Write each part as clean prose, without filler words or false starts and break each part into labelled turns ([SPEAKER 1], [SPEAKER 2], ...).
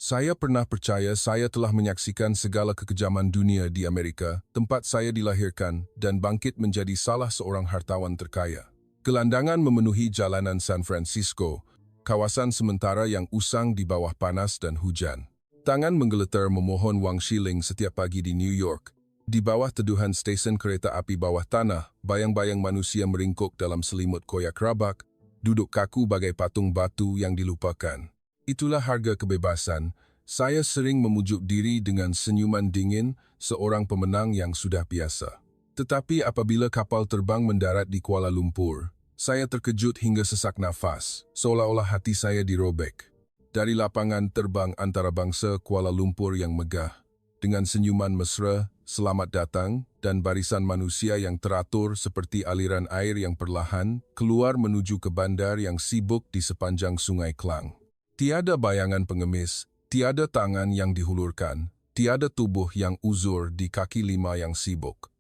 [SPEAKER 1] Saya pernah percaya saya telah menyaksikan segala kekejaman dunia di Amerika, tempat saya dilahirkan dan bangkit menjadi salah seorang hartawan terkaya. Gelandangan memenuhi jalanan San Francisco, kawasan sementara yang usang di bawah panas dan hujan. Tangan menggeletar memohon wang shilling setiap pagi di New York. Di bawah teduhan stesen kereta api bawah tanah, bayang-bayang manusia meringkuk dalam selimut koyak rabak, duduk kaku bagai patung batu yang dilupakan. Itulah harga kebebasan. Saya sering memujuk diri dengan senyuman dingin, seorang pemenang yang sudah biasa. Tetapi apabila kapal terbang mendarat di Kuala Lumpur, saya terkejut hingga sesak nafas, seolah-olah hati saya dirobek. Dari lapangan terbang antarabangsa Kuala Lumpur yang megah, dengan senyuman mesra, selamat datang, dan barisan manusia yang teratur seperti aliran air yang perlahan, keluar menuju ke bandar yang sibuk di sepanjang Sungai Klang. Tiada bayangan pengemis, tiada tangan yang dihulurkan, tiada tubuh yang uzur di kaki lima yang sibuk.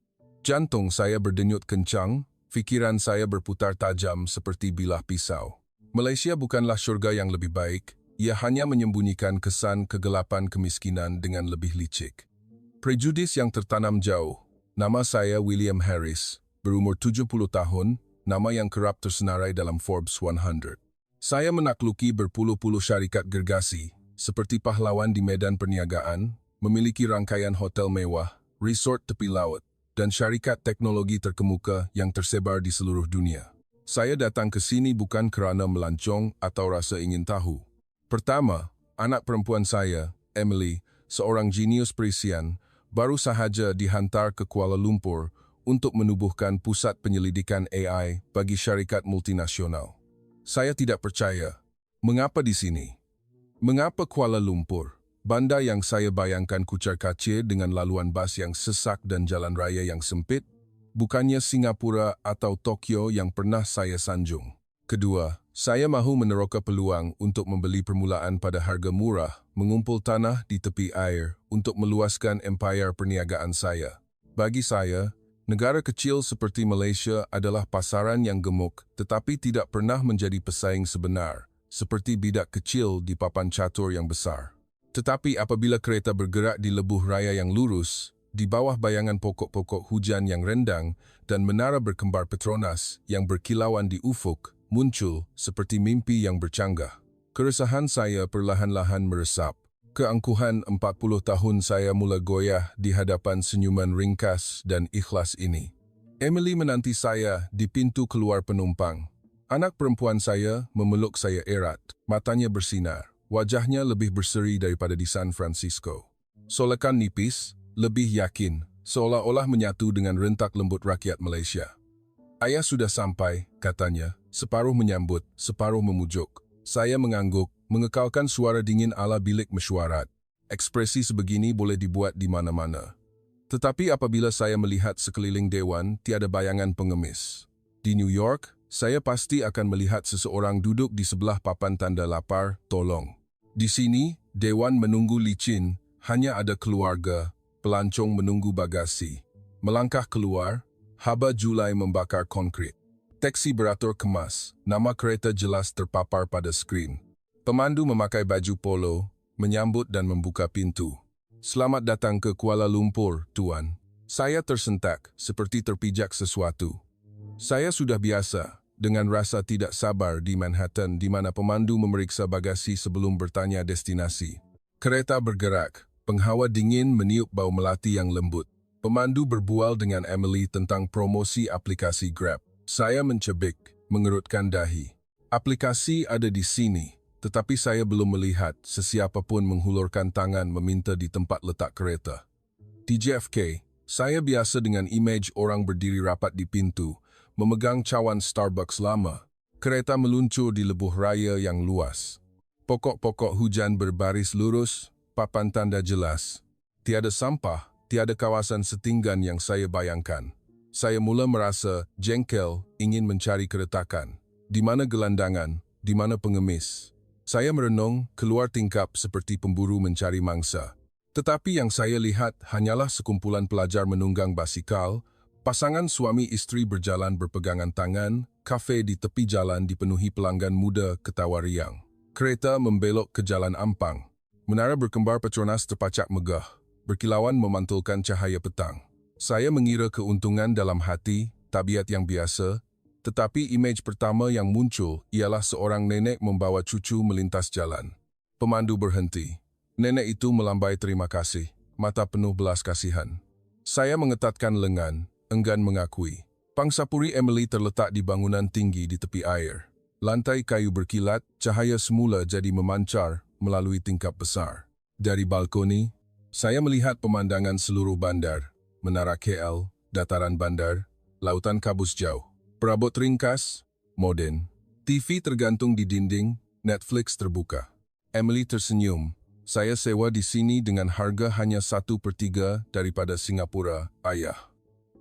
[SPEAKER 1] Jantung saya berdenyut kencang, pikiran saya berputar tajam seperti bilah pisau. Malaysia bukanlah syurga yang lebih baik, ia hanya menyembunyikan kesan kegelapan kemiskinan dengan lebih licik. Prejudis yang tertanam jauh. Nama saya William Harris, berumur 70 tahun, nama yang kerap tersenarai dalam Forbes 100. Saya menakluki berpuluh-puluh syarikat gergasi, seperti pahlawan di medan perniagaan, memiliki rangkaian hotel mewah, resort tepi laut, dan syarikat teknologi terkemuka yang tersebar di seluruh dunia. Saya datang ke sini bukan kerana melancong atau rasa ingin tahu. Pertama, anak perempuan saya, Emily, seorang jenius perisian, baru sahaja dihantar ke Kuala Lumpur untuk menubuhkan pusat penyelidikan AI bagi syarikat multinasional. Saya tidak percaya. Mengapa di sini? Mengapa Kuala Lumpur? Bandar yang saya bayangkan kucar-kacir dengan laluan bas yang sesak dan jalan raya yang sempit? Bukannya Singapura atau Tokyo yang pernah saya sanjung. Kedua, saya mahu meneroka peluang untuk membeli permulaan pada harga murah, mengumpul tanah di tepi air untuk meluaskan empayar perniagaan saya. Bagi saya, negara kecil seperti Malaysia adalah pasaran yang gemuk tetapi tidak pernah menjadi pesaing sebenar, seperti bidak kecil di papan catur yang besar. Tetapi apabila kereta bergerak di lebuh raya yang lurus, di bawah bayangan pokok-pokok hujan yang rendang dan menara berkembar Petronas yang berkilauan di ufuk, muncul seperti mimpi yang bercanggah. Keresahan saya perlahan-lahan meresap. Keangkuhan 40 tahun saya mula goyah di hadapan senyuman ringkas dan ikhlas ini. Emily menanti saya di pintu keluar penumpang. Anak perempuan saya memeluk saya erat, matanya bersinar, wajahnya lebih berseri daripada di San Francisco. Solekan nipis, lebih yakin, seolah-olah menyatu dengan rentak lembut rakyat Malaysia. Ayah sudah sampai, katanya, separuh menyambut, separuh memujuk. Saya mengangguk, mengekalkan suara dingin ala bilik mesyuarat. Ekspresi sebegini boleh dibuat di mana-mana. Tetapi apabila saya melihat sekeliling dewan, tiada bayangan pengemis. Di New York, saya pasti akan melihat seseorang duduk di sebelah papan tanda lapar, tolong. Di sini, dewan menunggu licin, hanya ada keluarga, pelancong menunggu bagasi. Melangkah keluar, haba Julai membakar konkrit. Teksi beratur kemas, nama kereta jelas terpapar pada skrin. Pemandu memakai baju polo, menyambut dan membuka pintu. Selamat datang ke Kuala Lumpur, Tuan. Saya tersentak, seperti terpijak sesuatu. Saya sudah biasa, dengan rasa tidak sabar di Manhattan di mana pemandu memeriksa bagasi sebelum bertanya destinasi. Kereta bergerak, penghawa dingin meniup bau melati yang lembut. Pemandu berbual dengan Emily tentang promosi aplikasi Grab. Saya mencebik, mengerutkan dahi. Aplikasi ada di sini, tetapi saya belum melihat sesiapa pun menghulurkan tangan meminta di tempat letak kereta. Di JFK, saya biasa dengan imej orang berdiri rapat di pintu, memegang cawan Starbucks lama. Kereta meluncur di lebuh raya yang luas. Pokok-pokok hujan berbaris lurus, papan tanda jelas. Tiada sampah, tiada kawasan setinggan yang saya bayangkan. Saya mula merasa jengkel, ingin mencari keretakan. Di mana gelandangan, di mana pengemis. Saya merenung, keluar tingkap seperti pemburu mencari mangsa. Tetapi yang saya lihat hanyalah sekumpulan pelajar menunggang basikal, pasangan suami istri berjalan berpegangan tangan, kafe di tepi jalan dipenuhi pelanggan muda ketawa riang. Kereta membelok ke Jalan Ampang. Menara berkembar Petronas terpacak megah, berkilauan memantulkan cahaya petang. Saya mengira keuntungan dalam hati, tabiat yang biasa, tetapi imej pertama yang muncul ialah seorang nenek membawa cucu melintas jalan. Pemandu berhenti. Nenek itu melambai terima kasih, mata penuh belas kasihan. Saya mengetatkan lengan, enggan mengakui. Pangsapuri Emily terletak di bangunan tinggi di tepi air. Lantai kayu berkilat, cahaya semula jadi memancar melalui tingkap besar. Dari balkoni, saya melihat pemandangan seluruh bandar, menara KL, dataran bandar, lautan kabus jauh. Perabot ringkas, moden. TV tergantung di dinding, Netflix terbuka. Emily tersenyum. Saya sewa di sini dengan harga hanya 1/3 daripada Singapura, ayah.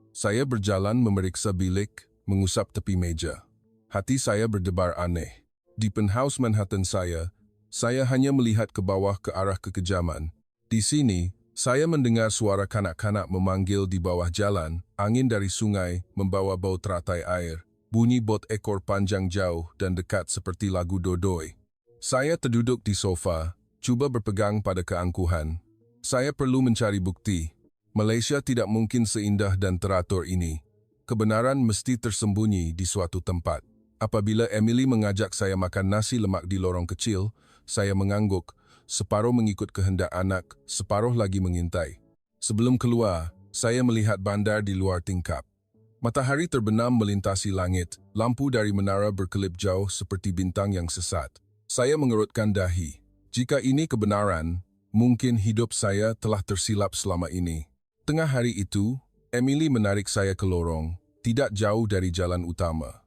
[SPEAKER 1] Saya berjalan memeriksa bilik, mengusap tepi meja. Hati saya berdebar aneh. Di penthouse Manhattan saya hanya melihat ke bawah ke arah kekejaman. Di sini, saya mendengar suara kanak-kanak memanggil di bawah jalan, angin dari sungai membawa bau teratai air, bunyi bot ekor panjang jauh dan dekat seperti lagu Dodoi. Saya terduduk di sofa, cuba berpegang pada keangkuhan. Saya perlu mencari bukti. Malaysia tidak mungkin seindah dan teratur ini. Kebenaran mesti tersembunyi di suatu tempat. Apabila Emily mengajak saya makan nasi lemak di lorong kecil, saya mengangguk, separuh mengikut kehendak anak, separuh lagi mengintai. Sebelum keluar, saya melihat bandar di luar tingkap. Matahari terbenam melintasi langit, lampu dari menara berkelip jauh seperti bintang yang sesat. Saya mengerutkan dahi. Jika ini kebenaran, mungkin hidup saya telah tersilap selama ini. Tengah hari itu, Emily menarik saya ke lorong, tidak jauh dari jalan utama.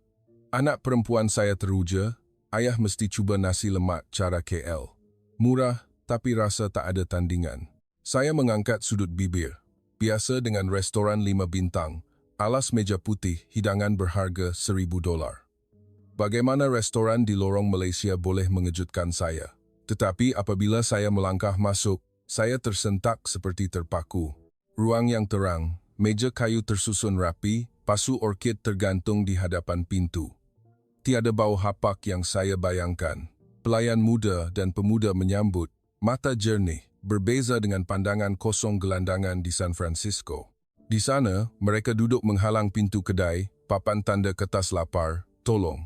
[SPEAKER 1] Anak perempuan saya teruja, ayah mesti cuba nasi lemak cara KL. Murah, tapi rasa tak ada tandingan. Saya mengangkat sudut bibir. Biasa dengan restoran 5 bintang, alas meja putih, hidangan berharga $1,000. Bagaimana restoran di lorong Malaysia boleh mengejutkan saya? Tetapi apabila saya melangkah masuk, saya tersentak seperti terpaku. Ruang yang terang, meja kayu tersusun rapi, pasu orkid tergantung di hadapan pintu. Tiada bau hapak yang saya bayangkan. Pelayan muda dan pemuda menyambut, mata jernih, berbeza dengan pandangan kosong gelandangan di San Francisco. Di sana, mereka duduk menghalang pintu kedai, papan tanda kertas lapar, tolong.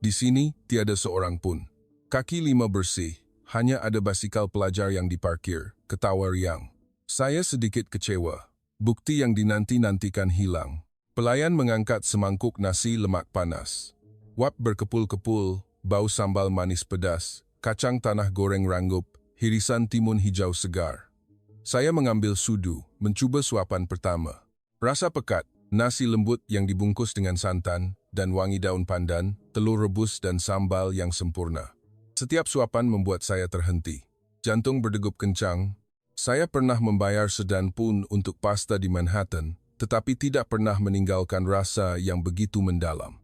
[SPEAKER 1] Di sini, tiada seorang pun. Kaki 5 bersih, hanya ada basikal pelajar yang diparkir, ketawa riang. Saya sedikit kecewa. Bukti yang dinanti-nantikan hilang. Pelayan mengangkat semangkuk nasi lemak panas. Wap berkepul-kepul, bau sambal manis pedas, kacang tanah goreng ranggup, hirisan timun hijau segar. Saya mengambil sudu, mencuba suapan pertama. Rasa pekat, nasi lembut yang dibungkus dengan santan, dan wangi daun pandan, telur rebus dan sambal yang sempurna. Setiap suapan membuat saya terhenti. Jantung berdegup kencang. Saya pernah membayar sedan pun untuk pasta di Manhattan, tetapi tidak pernah meninggalkan rasa yang begitu mendalam.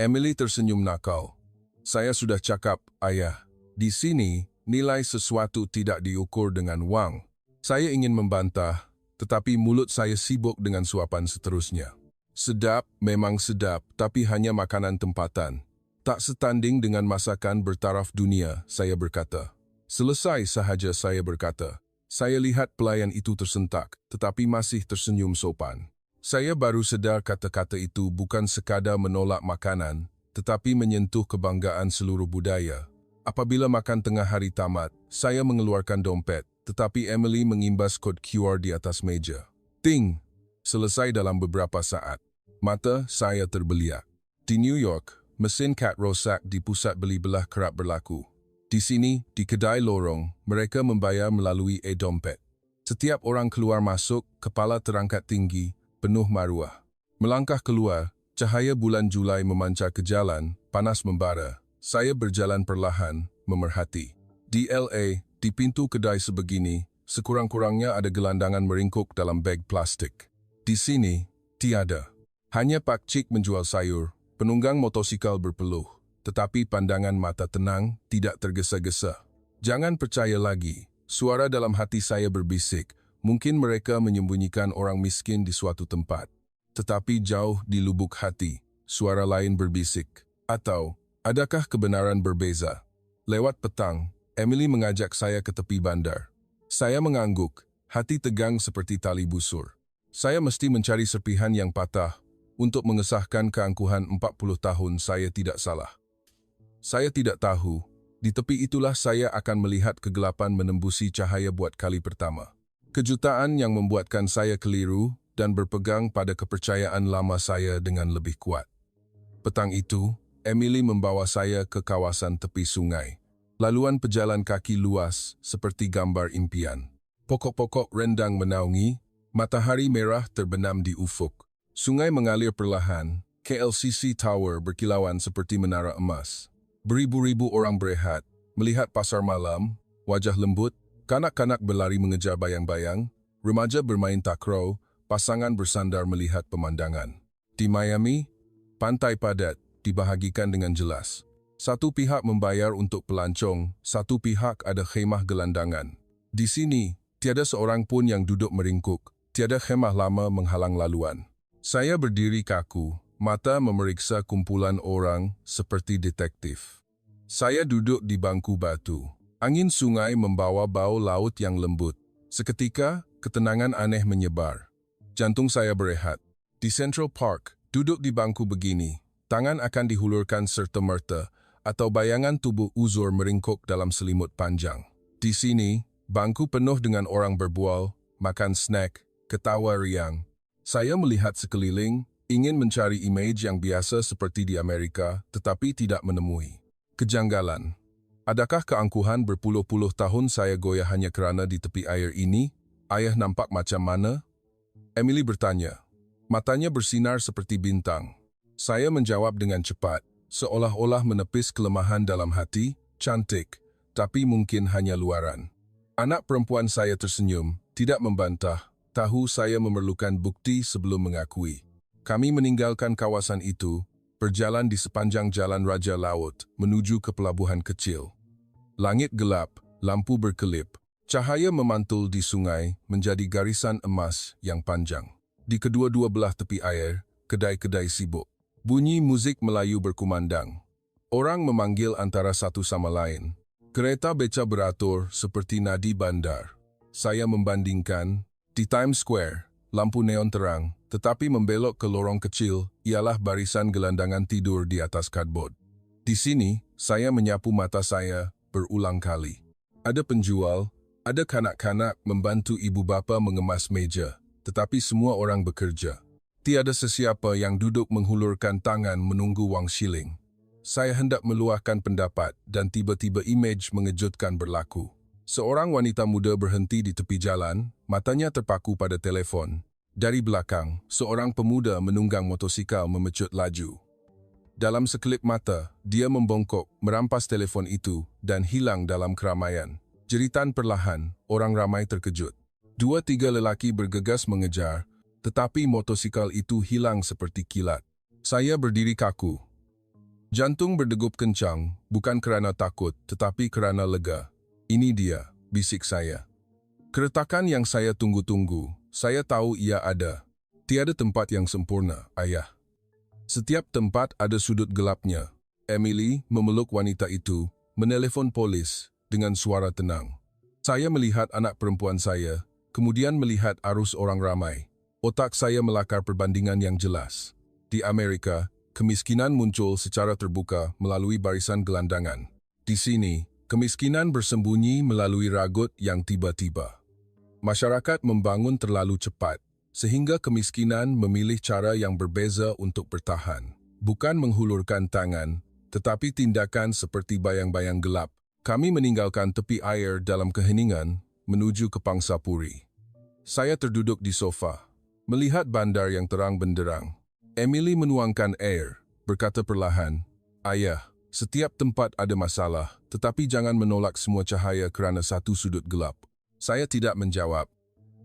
[SPEAKER 1] Emily tersenyum nakal. Saya sudah cakap, ayah. Di sini, nilai sesuatu tidak diukur dengan wang. Saya ingin membantah, tetapi mulut saya sibuk dengan suapan seterusnya. Sedap, memang sedap, tapi hanya makanan tempatan. Tak setanding dengan masakan bertaraf dunia, saya berkata. Selesai sahaja saya berkata. Saya lihat pelayan itu tersentak, tetapi masih tersenyum sopan. Saya baru sedar kata-kata itu bukan sekadar menolak makanan, tetapi menyentuh kebanggaan seluruh budaya. Apabila makan tengah hari tamat, saya mengeluarkan dompet, tetapi Emily mengimbas kod QR di atas meja. Ting! Selesai dalam beberapa saat. Mata saya terbeliak. Di New York, mesin cat rosak di pusat beli belah kerap berlaku. Di sini, di kedai lorong, mereka membayar melalui e-dompet. Setiap orang keluar masuk, kepala terangkat tinggi, penuh maruah. Melangkah keluar, cahaya bulan Julai memancar ke jalan, panas membara. Saya berjalan perlahan, memerhati. Di LA, di pintu kedai sebegini, sekurang-kurangnya ada gelandangan meringkuk dalam beg plastik. Di sini, tiada. Hanya pakcik menjual sayur, penunggang motosikal berpeluh. Tetapi pandangan mata tenang, tidak tergesa-gesa. Jangan percaya lagi, suara dalam hati saya berbisik, mungkin mereka menyembunyikan orang miskin di suatu tempat. Tetapi jauh di lubuk hati, suara lain berbisik. Atau, adakah kebenaran berbeza? Lewat petang, Emily mengajak saya ke tepi bandar. Saya mengangguk, hati tegang seperti tali busur. Saya mesti mencari serpihan yang patah untuk mengesahkan keangkuhan 40 tahun saya tidak salah. Saya tidak tahu, di tepi itulah saya akan melihat kegelapan menembusi cahaya buat kali pertama. Kejutaan yang membuatkan saya keliru dan berpegang pada kepercayaan lama saya dengan lebih kuat. Petang itu, Emily membawa saya ke kawasan tepi sungai. Laluan pejalan kaki luas seperti gambar impian. Pokok-pokok rendang menaungi, matahari merah terbenam di ufuk. Sungai mengalir perlahan, KLCC Tower berkilauan seperti menara emas. Beribu-ribu orang berehat, melihat pasar malam, wajah lembut, kanak-kanak berlari mengejar bayang-bayang, remaja bermain takraw, pasangan bersandar melihat pemandangan. Di Miami, pantai padat dibahagikan dengan jelas. Satu pihak membayar untuk pelancong, satu pihak ada khemah gelandangan. Di sini, tiada seorang pun yang duduk meringkuk, tiada khemah lama menghalang laluan. Saya berdiri kaku, mata memeriksa kumpulan orang seperti detektif. Saya duduk di bangku batu. Angin sungai membawa bau laut yang lembut. Seketika, ketenangan aneh menyebar. Jantung saya berehat. Di Central Park, duduk di bangku begini, tangan akan dihulurkan serta-merta, atau bayangan tubuh uzur meringkuk dalam selimut panjang. Di sini, bangku penuh dengan orang berbual, makan snack, ketawa riang. Saya melihat sekeliling, ingin mencari image yang biasa seperti di Amerika, tetapi tidak menemui. Kejanggalan. Adakah keangkuhan berpuluh-puluh tahun saya goyah hanya kerana di tepi air ini? Ayah nampak macam mana? Emily bertanya. Matanya bersinar seperti bintang. Saya menjawab dengan cepat, seolah-olah menepis kelemahan dalam hati, cantik, tapi mungkin hanya luaran. Anak perempuan saya tersenyum, tidak membantah, tahu saya memerlukan bukti sebelum mengakui. Kami meninggalkan kawasan itu, berjalan di sepanjang jalan Raja Laut, menuju ke pelabuhan kecil. Langit gelap, lampu berkelip, cahaya memantul di sungai menjadi garisan emas yang panjang. Di kedua-dua belah tepi air, kedai-kedai sibuk. Bunyi musik Melayu berkumandang. Orang memanggil antara satu sama lain. Kereta beca beratur seperti nadi bandar. Saya membandingkan, di Times Square, lampu neon terang, tetapi membelok ke lorong kecil, ialah barisan gelandangan tidur di atas kadbod. Di sini, saya menyapu mata saya berulang kali. Ada penjual, ada kanak-kanak membantu ibu bapa mengemas meja, tetapi semua orang bekerja. Tiada sesiapa yang duduk menghulurkan tangan menunggu wang shilling. Saya hendak meluahkan pendapat dan tiba-tiba imej mengejutkan berlaku. Seorang wanita muda berhenti di tepi jalan, matanya terpaku pada telefon. Dari belakang, seorang pemuda menunggang motosikal memecut laju. Dalam sekelip mata, dia membongkok, merampas telefon itu dan hilang dalam keramaian. Jeritan perlahan, orang ramai terkejut. 2-3 lelaki bergegas mengejar, tetapi motosikal itu hilang seperti kilat. Saya berdiri kaku. Jantung berdegup kencang, bukan kerana takut, tetapi kerana lega. Ini dia, bisik saya. Keretakan yang saya tunggu-tunggu, saya tahu ia ada. Tiada tempat yang sempurna, ayah. Setiap tempat ada sudut gelapnya. Emily memeluk wanita itu, menelpon polis dengan suara tenang. Saya melihat anak perempuan saya, kemudian melihat arus orang ramai. Otak saya melakar perbandingan yang jelas. Di Amerika, kemiskinan muncul secara terbuka melalui barisan gelandangan. Di sini, kemiskinan bersembunyi melalui ragut yang tiba-tiba. Masyarakat membangun terlalu cepat, sehingga kemiskinan memilih cara yang berbeza untuk bertahan. Bukan menghulurkan tangan, tetapi tindakan seperti bayang-bayang gelap. Kami meninggalkan tepi air dalam keheningan, menuju ke Pangsapuri. Saya terduduk di sofa, melihat bandar yang terang benderang. Emily menuangkan air, berkata perlahan, "Ayah, setiap tempat ada masalah, tetapi jangan menolak semua cahaya kerana satu sudut gelap." Saya tidak menjawab.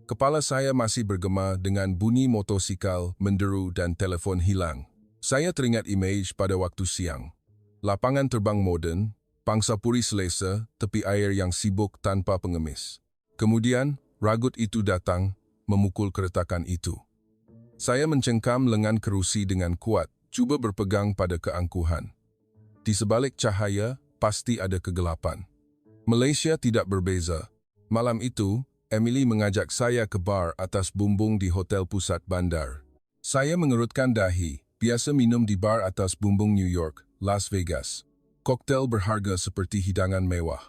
[SPEAKER 1] Kepala saya masih bergema dengan bunyi motosikal, menderu dan telefon hilang. Saya teringat imej pada waktu siang. Lapangan terbang moden, Pangsapuri selesa, tepi air yang sibuk tanpa pengemis. Kemudian, ragut itu datang, memukul keretakan itu. Saya mencengkam lengan kerusi dengan kuat, cuba berpegang pada keangkuhan. Di sebalik cahaya, pasti ada kegelapan. Malaysia tidak berbeza. Malam itu, Emily mengajak saya ke bar atas bumbung di Hotel Pusat Bandar. Saya mengerutkan dahi, biasa minum di bar atas bumbung New York, Las Vegas. Koktel berharga seperti hidangan mewah.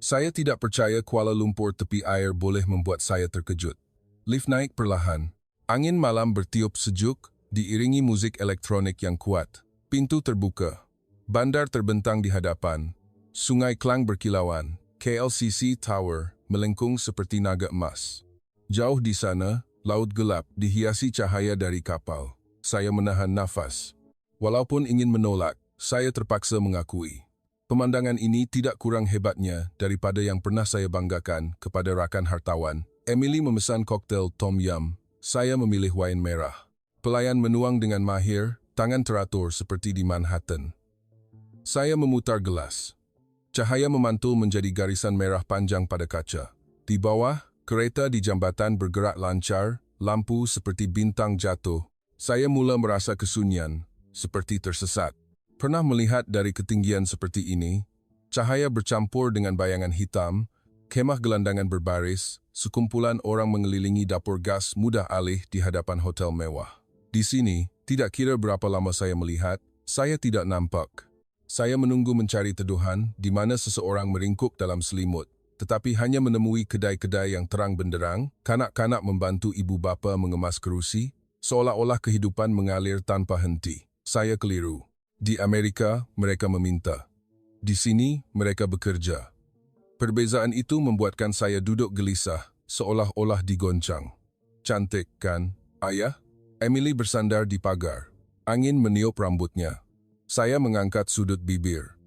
[SPEAKER 1] Saya tidak percaya Kuala Lumpur tepi air boleh membuat saya terkejut. Lift naik perlahan. Angin malam bertiup sejuk, diiringi musik elektronik yang kuat. Pintu terbuka. Bandar terbentang di hadapan. Sungai Klang berkilauan. KLCC Tower melengkung seperti naga emas. Jauh di sana, laut gelap dihiasi cahaya dari kapal. Saya menahan nafas. Walaupun ingin menolak, saya terpaksa mengakui. Pemandangan ini tidak kurang hebatnya daripada yang pernah saya banggakan kepada rakan hartawan. Emily memesan koktel Tom Yum. Saya memilih wine merah. Pelayan menuang dengan mahir, tangan teratur seperti di Manhattan. Saya memutar gelas. Cahaya memantul menjadi garisan merah panjang pada kaca. Di bawah, kereta di jambatan bergerak lancar, lampu seperti bintang jatuh. Saya mula merasa kesunyian, seperti tersesat. Pernah melihat dari ketinggian seperti ini, cahaya bercampur dengan bayangan hitam, kemah gelandangan berbaris, sekumpulan orang mengelilingi dapur gas mudah alih di hadapan hotel mewah. Di sini, tidak kira berapa lama saya melihat, saya tidak nampak. Saya menunggu mencari teduhan di mana seseorang meringkuk dalam selimut, tetapi hanya menemui kedai-kedai yang terang benderang, kanak-kanak membantu ibu bapa mengemas kerusi, seolah-olah kehidupan mengalir tanpa henti. Saya keliru. Di Amerika, mereka meminta. Di sini, mereka bekerja. Perbezaan itu membuatkan saya duduk gelisah, seolah-olah digoncang. Cantik, kan, Ayah? Emily bersandar di pagar. Angin meniup rambutnya. Saya mengangkat sudut bibir.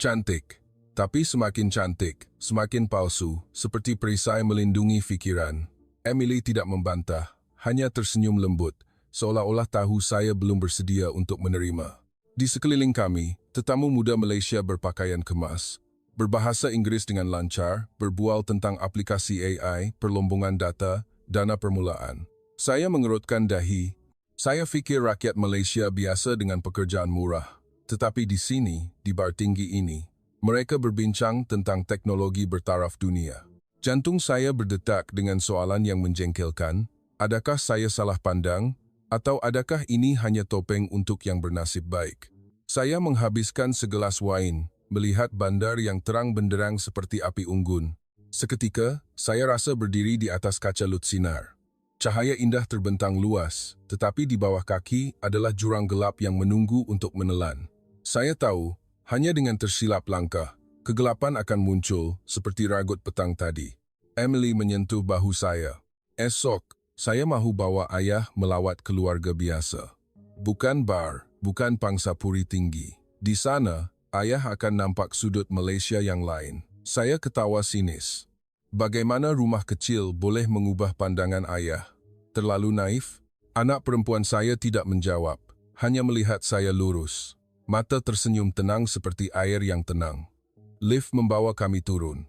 [SPEAKER 1] Cantik. Tapi semakin cantik, semakin palsu, seperti perisai melindungi fikiran. Emily tidak membantah, hanya tersenyum lembut, seolah-olah tahu saya belum bersedia untuk menerima. Di sekeliling kami, tetamu muda Malaysia berpakaian kemas, berbahasa Inggris dengan lancar, berbual tentang aplikasi AI, perlombongan data, dana permulaan. Saya mengerutkan dahi. Saya fikir rakyat Malaysia biasa dengan pekerjaan murah. Tetapi di sini, di bar tinggi ini, mereka berbincang tentang teknologi bertaraf dunia. Jantung saya berdetak dengan soalan yang menjengkelkan. Adakah saya salah pandang? Atau adakah ini hanya topeng untuk yang bernasib baik? Saya menghabiskan segelas wine, melihat bandar yang terang benderang seperti api unggun. Seketika, saya rasa berdiri di atas kaca lut sinar. Cahaya indah terbentang luas, tetapi di bawah kaki adalah jurang gelap yang menunggu untuk menelan. Saya tahu, hanya dengan tersilap langkah, kegelapan akan muncul seperti ragut petang tadi. Emily menyentuh bahu saya. Esok, saya mahu bawa ayah melawat keluarga biasa. Bukan bar, bukan pangsa puri tinggi. Di sana, ayah akan nampak sudut Malaysia yang lain. Saya ketawa sinis. Bagaimana rumah kecil boleh mengubah pandangan ayah? Terlalu naif? Anak perempuan saya tidak menjawab, hanya melihat saya lurus. Mata tersenyum tenang seperti air yang tenang. Lift membawa kami turun.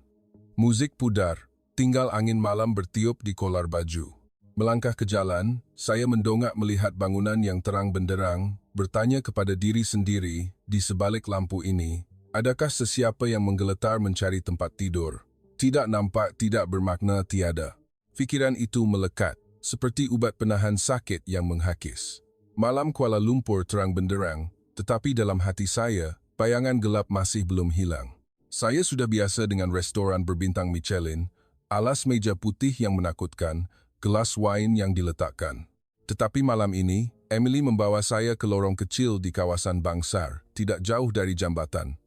[SPEAKER 1] Musik pudar, tinggal angin malam bertiup di kolar baju. Melangkah ke jalan, saya mendongak melihat bangunan yang terang benderang, bertanya kepada diri sendiri, di sebalik lampu ini, adakah sesiapa yang menggeletar mencari tempat tidur? Tidak nampak, tidak bermakna, tiada. Fikiran itu melekat, seperti ubat penahan sakit yang menghakis. Malam Kuala Lumpur terang benderang, tetapi dalam hati saya, bayangan gelap masih belum hilang. Saya sudah biasa dengan restoran berbintang Michelin, alas meja putih yang menakutkan, gelas wine yang diletakkan. Tetapi malam ini, Emily membawa saya ke lorong kecil di kawasan Bangsar, tidak jauh dari jambatan.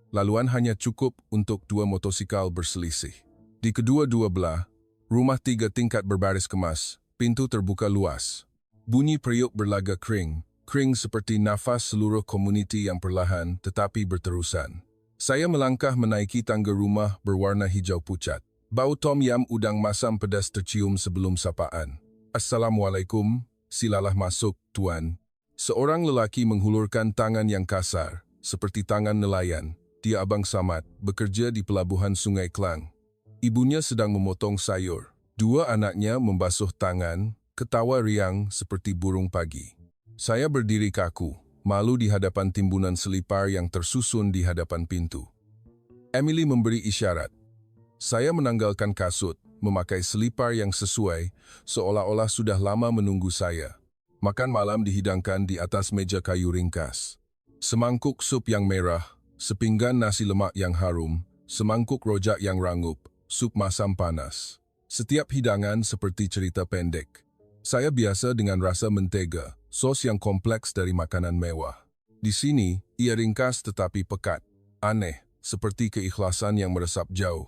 [SPEAKER 1] Laluan hanya cukup untuk dua motosikal berselisih. Di kedua-dua belah, rumah 3 tingkat berbaris kemas, pintu terbuka luas. Bunyi periuk berlaga kering seperti nafas seluruh komuniti yang perlahan tetapi berterusan. Saya melangkah menaiki tangga rumah berwarna hijau pucat. Bau tom yum udang masam pedas tercium sebelum sapaan. Assalamualaikum, silalah masuk, Tuan. Seorang lelaki menghulurkan tangan yang kasar, seperti tangan nelayan. Dia Abang Samad, bekerja di pelabuhan Sungai Klang. Ibunya sedang memotong sayur. 2 anaknya membasuh tangan, ketawa riang seperti burung pagi. Saya berdiri kaku, malu di hadapan timbunan selipar yang tersusun di hadapan pintu. Emily memberi isyarat. Saya menanggalkan kasut, memakai selipar yang sesuai, seolah-olah sudah lama menunggu saya. Makan malam dihidangkan di atas meja kayu ringkas. Semangkuk sup yang merah, sepinggan nasi lemak yang harum, semangkuk rojak yang rangup, sup masam panas. Setiap hidangan seperti cerita pendek. Saya biasa dengan rasa mentega, sos yang kompleks dari makanan mewah. Di sini, ia ringkas tetapi pekat. Aneh, seperti keikhlasan yang meresap jauh.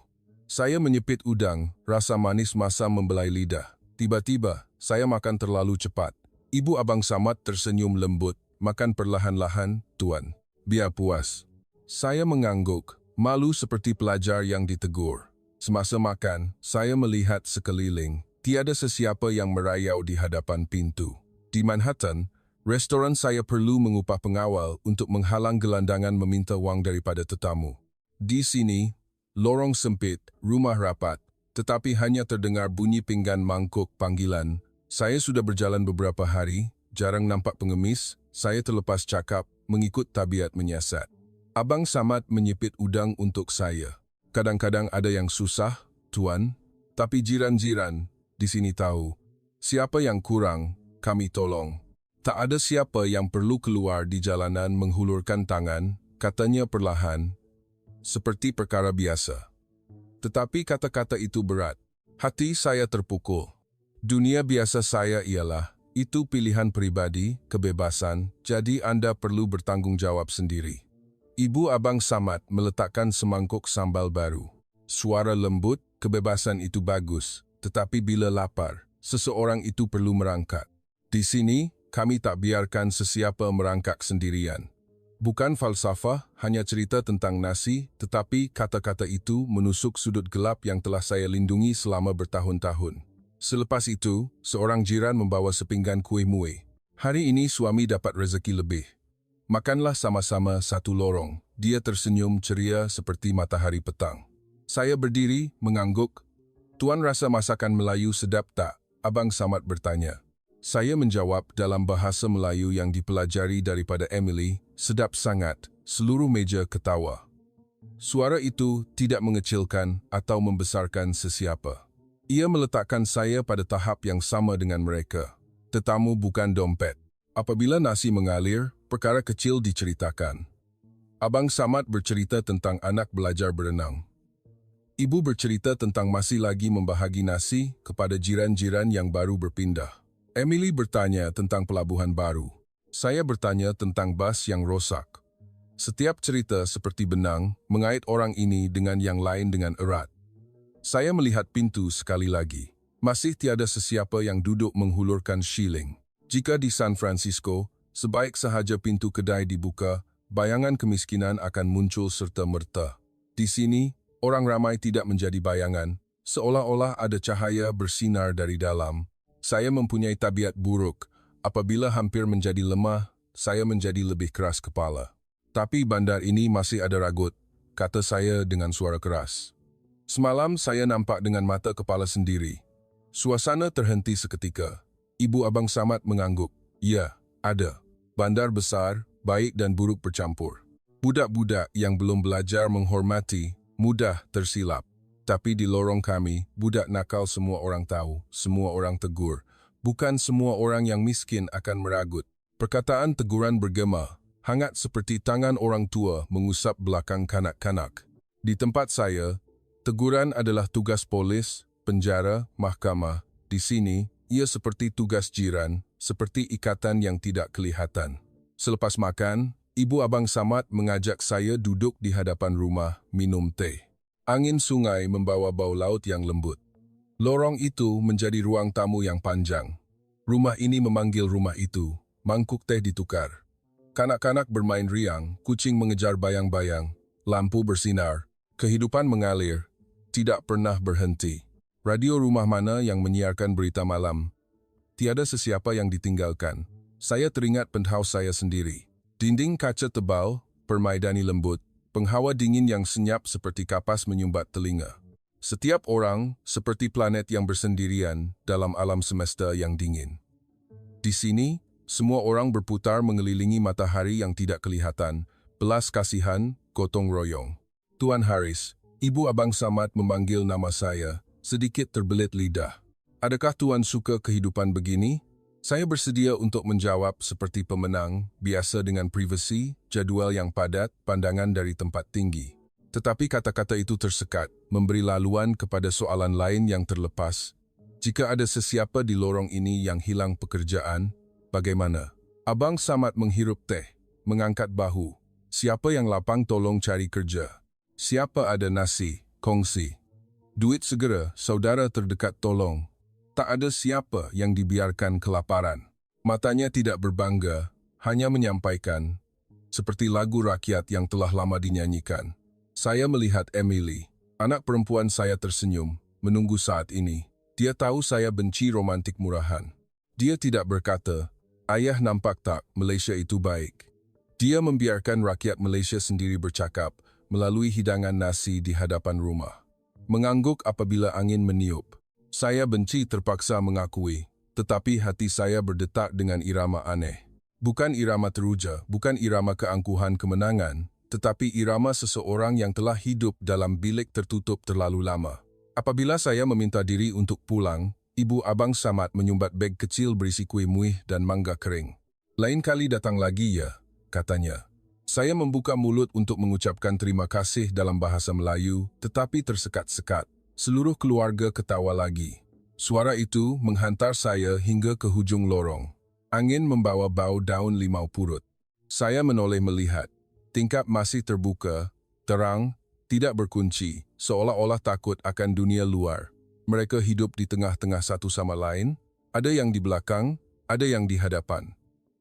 [SPEAKER 1] Saya menyepit udang, rasa manis masam membelai lidah. Tiba-tiba, saya makan terlalu cepat. Ibu Abang Samad tersenyum lembut. Makan perlahan-lahan, Tuan. Biar puas. Saya mengangguk, malu seperti pelajar yang ditegur. Semasa makan, saya melihat sekeliling. Tiada sesiapa yang merayau di hadapan pintu. Di Manhattan, restoran saya perlu mengupah pengawal untuk menghalang gelandangan meminta wang daripada tetamu. Di sini, lorong sempit, rumah rapat, tetapi hanya terdengar bunyi pinggan mangkuk panggilan. Saya sudah berjalan beberapa hari, jarang nampak pengemis, saya terlepas cakap, mengikut tabiat menyiasat. Abang Samad menyipit udang untuk saya. Kadang-kadang ada yang susah, Tuan, tapi jiran-jiran di sini tahu. Siapa yang kurang, kami tolong. Tak ada siapa yang perlu keluar di jalanan menghulurkan tangan, katanya perlahan, seperti perkara biasa. Tetapi kata-kata itu berat. Hati saya terpukul. Dunia biasa saya ialah, itu pilihan pribadi, kebebasan, jadi Anda perlu bertanggung jawab sendiri. Ibu Abang Samad meletakkan semangkuk sambal baru. Suara lembut, kebebasan itu bagus, tetapi bila lapar, seseorang itu perlu merangkak. Di sini, kami tak biarkan sesiapa merangkak sendirian. Bukan falsafah, hanya cerita tentang nasi, tetapi kata-kata itu menusuk sudut gelap yang telah saya lindungi selama bertahun-tahun. Selepas itu, seorang jiran membawa sepinggan kuih muih. Hari ini suami dapat rezeki lebih. Makanlah sama-sama satu lorong. Dia tersenyum ceria seperti matahari petang. Saya berdiri, mengangguk. Tuan rasa masakan Melayu sedap tak? Abang Samad bertanya. Saya menjawab dalam bahasa Melayu yang dipelajari daripada Emily, sedap sangat, seluruh meja ketawa. Suara itu tidak mengecilkan atau membesarkan sesiapa. Ia meletakkan saya pada tahap yang sama dengan mereka. Tetamu bukan dompet. Apabila nasi mengalir, perkara kecil diceritakan. Abang Samad bercerita tentang anak belajar berenang. Ibu bercerita tentang masih lagi membahagi nasi kepada jiran-jiran yang baru berpindah. Emily bertanya tentang pelabuhan baru. Saya bertanya tentang bas yang rosak. Setiap cerita seperti benang mengait orang ini dengan yang lain dengan erat. Saya melihat pintu sekali lagi. Masih tiada sesiapa yang duduk menghulurkan shilling. Jika di San Francisco, sebaik sahaja pintu kedai dibuka, bayangan kemiskinan akan muncul serta-merta. Di sini, orang ramai tidak menjadi bayangan, seolah-olah ada cahaya bersinar dari dalam. Saya mempunyai tabiat buruk. Apabila hampir menjadi lemah, saya menjadi lebih keras kepala. Tapi bandar ini masih ada ragut, kata saya dengan suara keras. Semalam saya nampak dengan mata kepala sendiri. Suasana terhenti seketika. Ibu Abang Samad mengangguk. Ya, ada. Bandar besar, baik dan buruk bercampur. Budak-budak yang belum belajar menghormati, mudah tersilap. Tapi di lorong kami, budak nakal semua orang tahu, semua orang tegur. Bukan semua orang yang miskin akan meragut. Perkataan teguran bergema, hangat seperti tangan orang tua mengusap belakang kanak-kanak. Di tempat saya, teguran adalah tugas polis, penjara, mahkamah. Di sini, ia seperti tugas jiran, seperti ikatan yang tidak kelihatan. Selepas makan, Ibu Abang Samad mengajak saya duduk di hadapan rumah, minum teh. Angin sungai membawa bau laut yang lembut. Lorong itu menjadi ruang tamu yang panjang. Rumah ini memanggil rumah itu, mangkuk teh ditukar. Kanak-kanak bermain riang, kucing mengejar bayang-bayang, lampu bersinar, kehidupan mengalir, tidak pernah berhenti. Radio rumah mana yang menyiarkan berita malam? Tiada sesiapa yang ditinggalkan. Saya teringat penthouse saya sendiri. Dinding kaca tebal, permaidani lembut, penghawa dingin yang senyap seperti kapas menyumbat telinga. Setiap orang seperti planet yang bersendirian dalam alam semesta yang dingin. Di sini, semua orang berputar mengelilingi matahari yang tidak kelihatan, belas kasihan, gotong royong. Tuan Harris, Ibu Abang Samad memanggil nama saya, sedikit terbelit lidah. Adakah Tuan suka kehidupan begini? Saya bersedia untuk menjawab seperti pemenang, biasa dengan privasi, jadual yang padat, pandangan dari tempat tinggi. Tetapi kata-kata itu tersekat, memberi laluan kepada soalan lain yang terlepas. Jika ada sesiapa di lorong ini yang hilang pekerjaan, bagaimana? Abang Samad menghirup teh, mengangkat bahu. Siapa yang lapang tolong cari kerja. Siapa ada nasi, kongsi. Duit segera, saudara terdekat tolong. Tak ada siapa yang dibiarkan kelaparan. Matanya tidak berbangga, hanya menyampaikan, seperti lagu rakyat yang telah lama dinyanyikan. Saya melihat Emily, anak perempuan saya tersenyum, menunggu saat ini. Dia tahu saya benci romantik murahan. Dia tidak berkata, "Ayah nampak tak, Malaysia itu baik." Dia membiarkan rakyat Malaysia sendiri bercakap melalui hidangan nasi di hadapan rumah. Mengangguk apabila angin meniup. Saya benci terpaksa mengakui, tetapi hati saya berdetak dengan irama aneh. Bukan irama teruja, bukan irama keangkuhan kemenangan, tetapi irama seseorang yang telah hidup dalam bilik tertutup terlalu lama. Apabila saya meminta diri untuk pulang, Ibu Abang Samad menyumbat beg kecil berisi kuih muih dan mangga kering. "Lain kali datang lagi ya," katanya. Saya membuka mulut untuk mengucapkan terima kasih dalam bahasa Melayu, tetapi tersekat-sekat. Seluruh keluarga ketawa lagi. Suara itu menghantar saya hingga ke hujung lorong. Angin membawa bau daun limau purut. Saya menoleh melihat. Tingkap masih terbuka, terang, tidak berkunci, seolah-olah takut akan dunia luar. Mereka hidup di tengah-tengah satu sama lain, ada yang di belakang, ada yang di hadapan.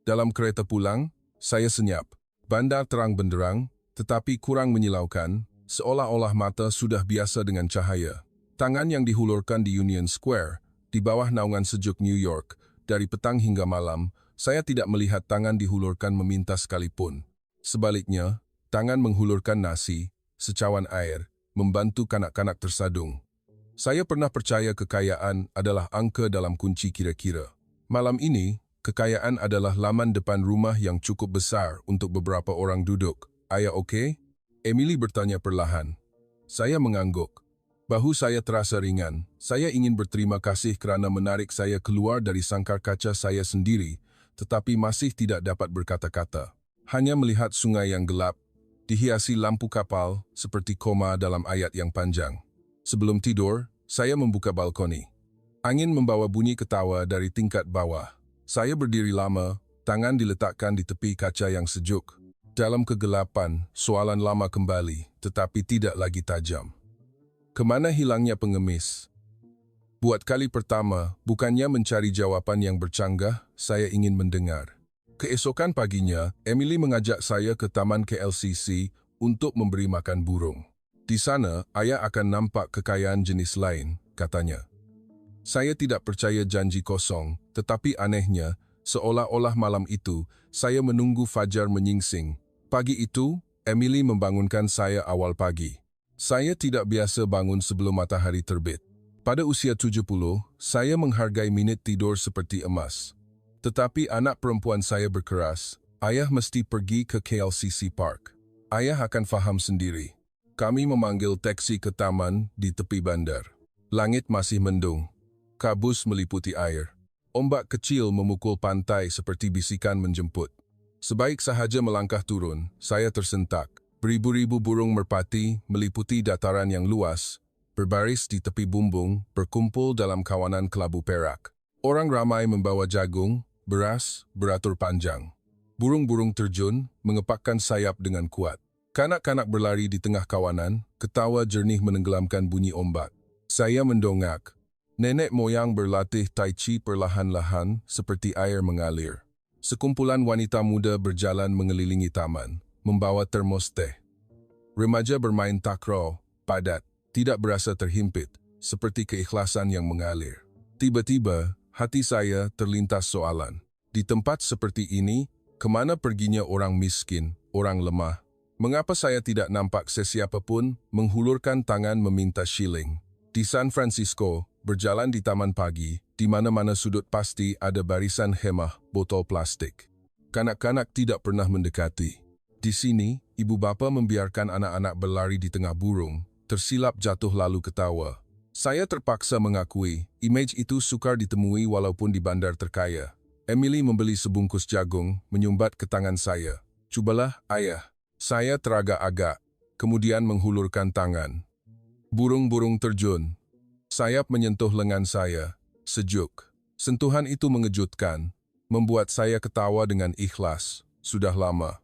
[SPEAKER 1] Dalam kereta pulang, saya senyap. Bandar terang benderang, tetapi kurang menyilaukan, seolah-olah mata sudah biasa dengan cahaya. Tangan yang dihulurkan di Union Square, di bawah naungan sejuk New York, dari petang hingga malam, saya tidak melihat tangan dihulurkan meminta sekalipun. Sebaliknya, tangan menghulurkan nasi, secawan air, membantu kanak-kanak tersadung. Saya pernah percaya kekayaan adalah angka dalam kunci kira-kira. Malam ini, kekayaan adalah laman depan rumah yang cukup besar untuk beberapa orang duduk. "Ayah oke?" Emily bertanya perlahan. Saya mengangguk. Bahu saya terasa ringan. Saya ingin berterima kasih kerana menarik saya keluar dari sangkar kaca saya sendiri, tetapi masih tidak dapat berkata-kata. Hanya melihat sungai yang gelap, dihiasi lampu kapal seperti koma dalam ayat yang panjang. Sebelum tidur, saya membuka balkoni. Angin membawa bunyi ketawa dari tingkat bawah. Saya berdiri lama, tangan diletakkan di tepi kaca yang sejuk. Dalam kegelapan, soalan lama kembali, tetapi tidak lagi tajam. Kemana hilangnya pengemis? Buat kali pertama, bukannya mencari jawaban yang bercanggah, saya ingin mendengar. Keesokan paginya, Emily mengajak saya ke Taman KLCC untuk memberi makan burung. Di sana, ayah akan nampak kekayaan jenis lain, katanya. Saya tidak percaya janji kosong, tetapi anehnya, seolah-olah malam itu, saya menunggu fajar menyingsing. Pagi itu, Emily membangunkan saya awal pagi. Saya tidak biasa bangun sebelum matahari terbit. Pada usia 70, saya menghargai minit tidur seperti emas. Tetapi anak perempuan saya berkeras, "Ayah mesti pergi ke KLCC Park. Ayah akan faham sendiri." Kami memanggil taksi ke taman di tepi bandar. Langit masih mendung. Kabus meliputi air. Ombak kecil memukul pantai seperti bisikan menjemput. Sebaik sahaja melangkah turun, saya tersentak. Beribu-ribu burung merpati meliputi dataran yang luas, berbaris di tepi bumbung, berkumpul dalam kawanan kelabu perak. Orang ramai membawa jagung, beras, beratur panjang. Burung-burung terjun, mengepakkan sayap dengan kuat. Kanak-kanak berlari di tengah kawanan, ketawa jernih menenggelamkan bunyi ombak. Saya mendongak. Nenek moyang berlatih tai chi perlahan-lahan seperti air mengalir. Sekumpulan wanita muda berjalan mengelilingi taman, membawa termos teh. Remaja bermain takraw, padat, tidak berasa terhimpit, seperti keikhlasan yang mengalir. Tiba-tiba, hati saya terlintas soalan. Di tempat seperti ini, kemana perginya orang miskin, orang lemah? Mengapa saya tidak nampak sesiapa pun menghulurkan tangan meminta shilling? Di San Francisco, berjalan di taman pagi, di mana-mana sudut pasti ada barisan hemah botol plastik. Kanak-kanak tidak pernah mendekati. Di sini, ibu bapa membiarkan anak-anak berlari di tengah burung, tersilap jatuh lalu ketawa. Saya terpaksa mengakui, imej itu sukar ditemui walaupun di bandar terkaya. Emily membeli sebungkus jagung, menyumbat ke tangan saya. Cubalah, ayah. Saya teragak-agak, kemudian menghulurkan tangan. Burung-burung terjun. Sayap menyentuh lengan saya, sejuk. Sentuhan itu mengejutkan, membuat saya ketawa dengan ikhlas. Sudah lama.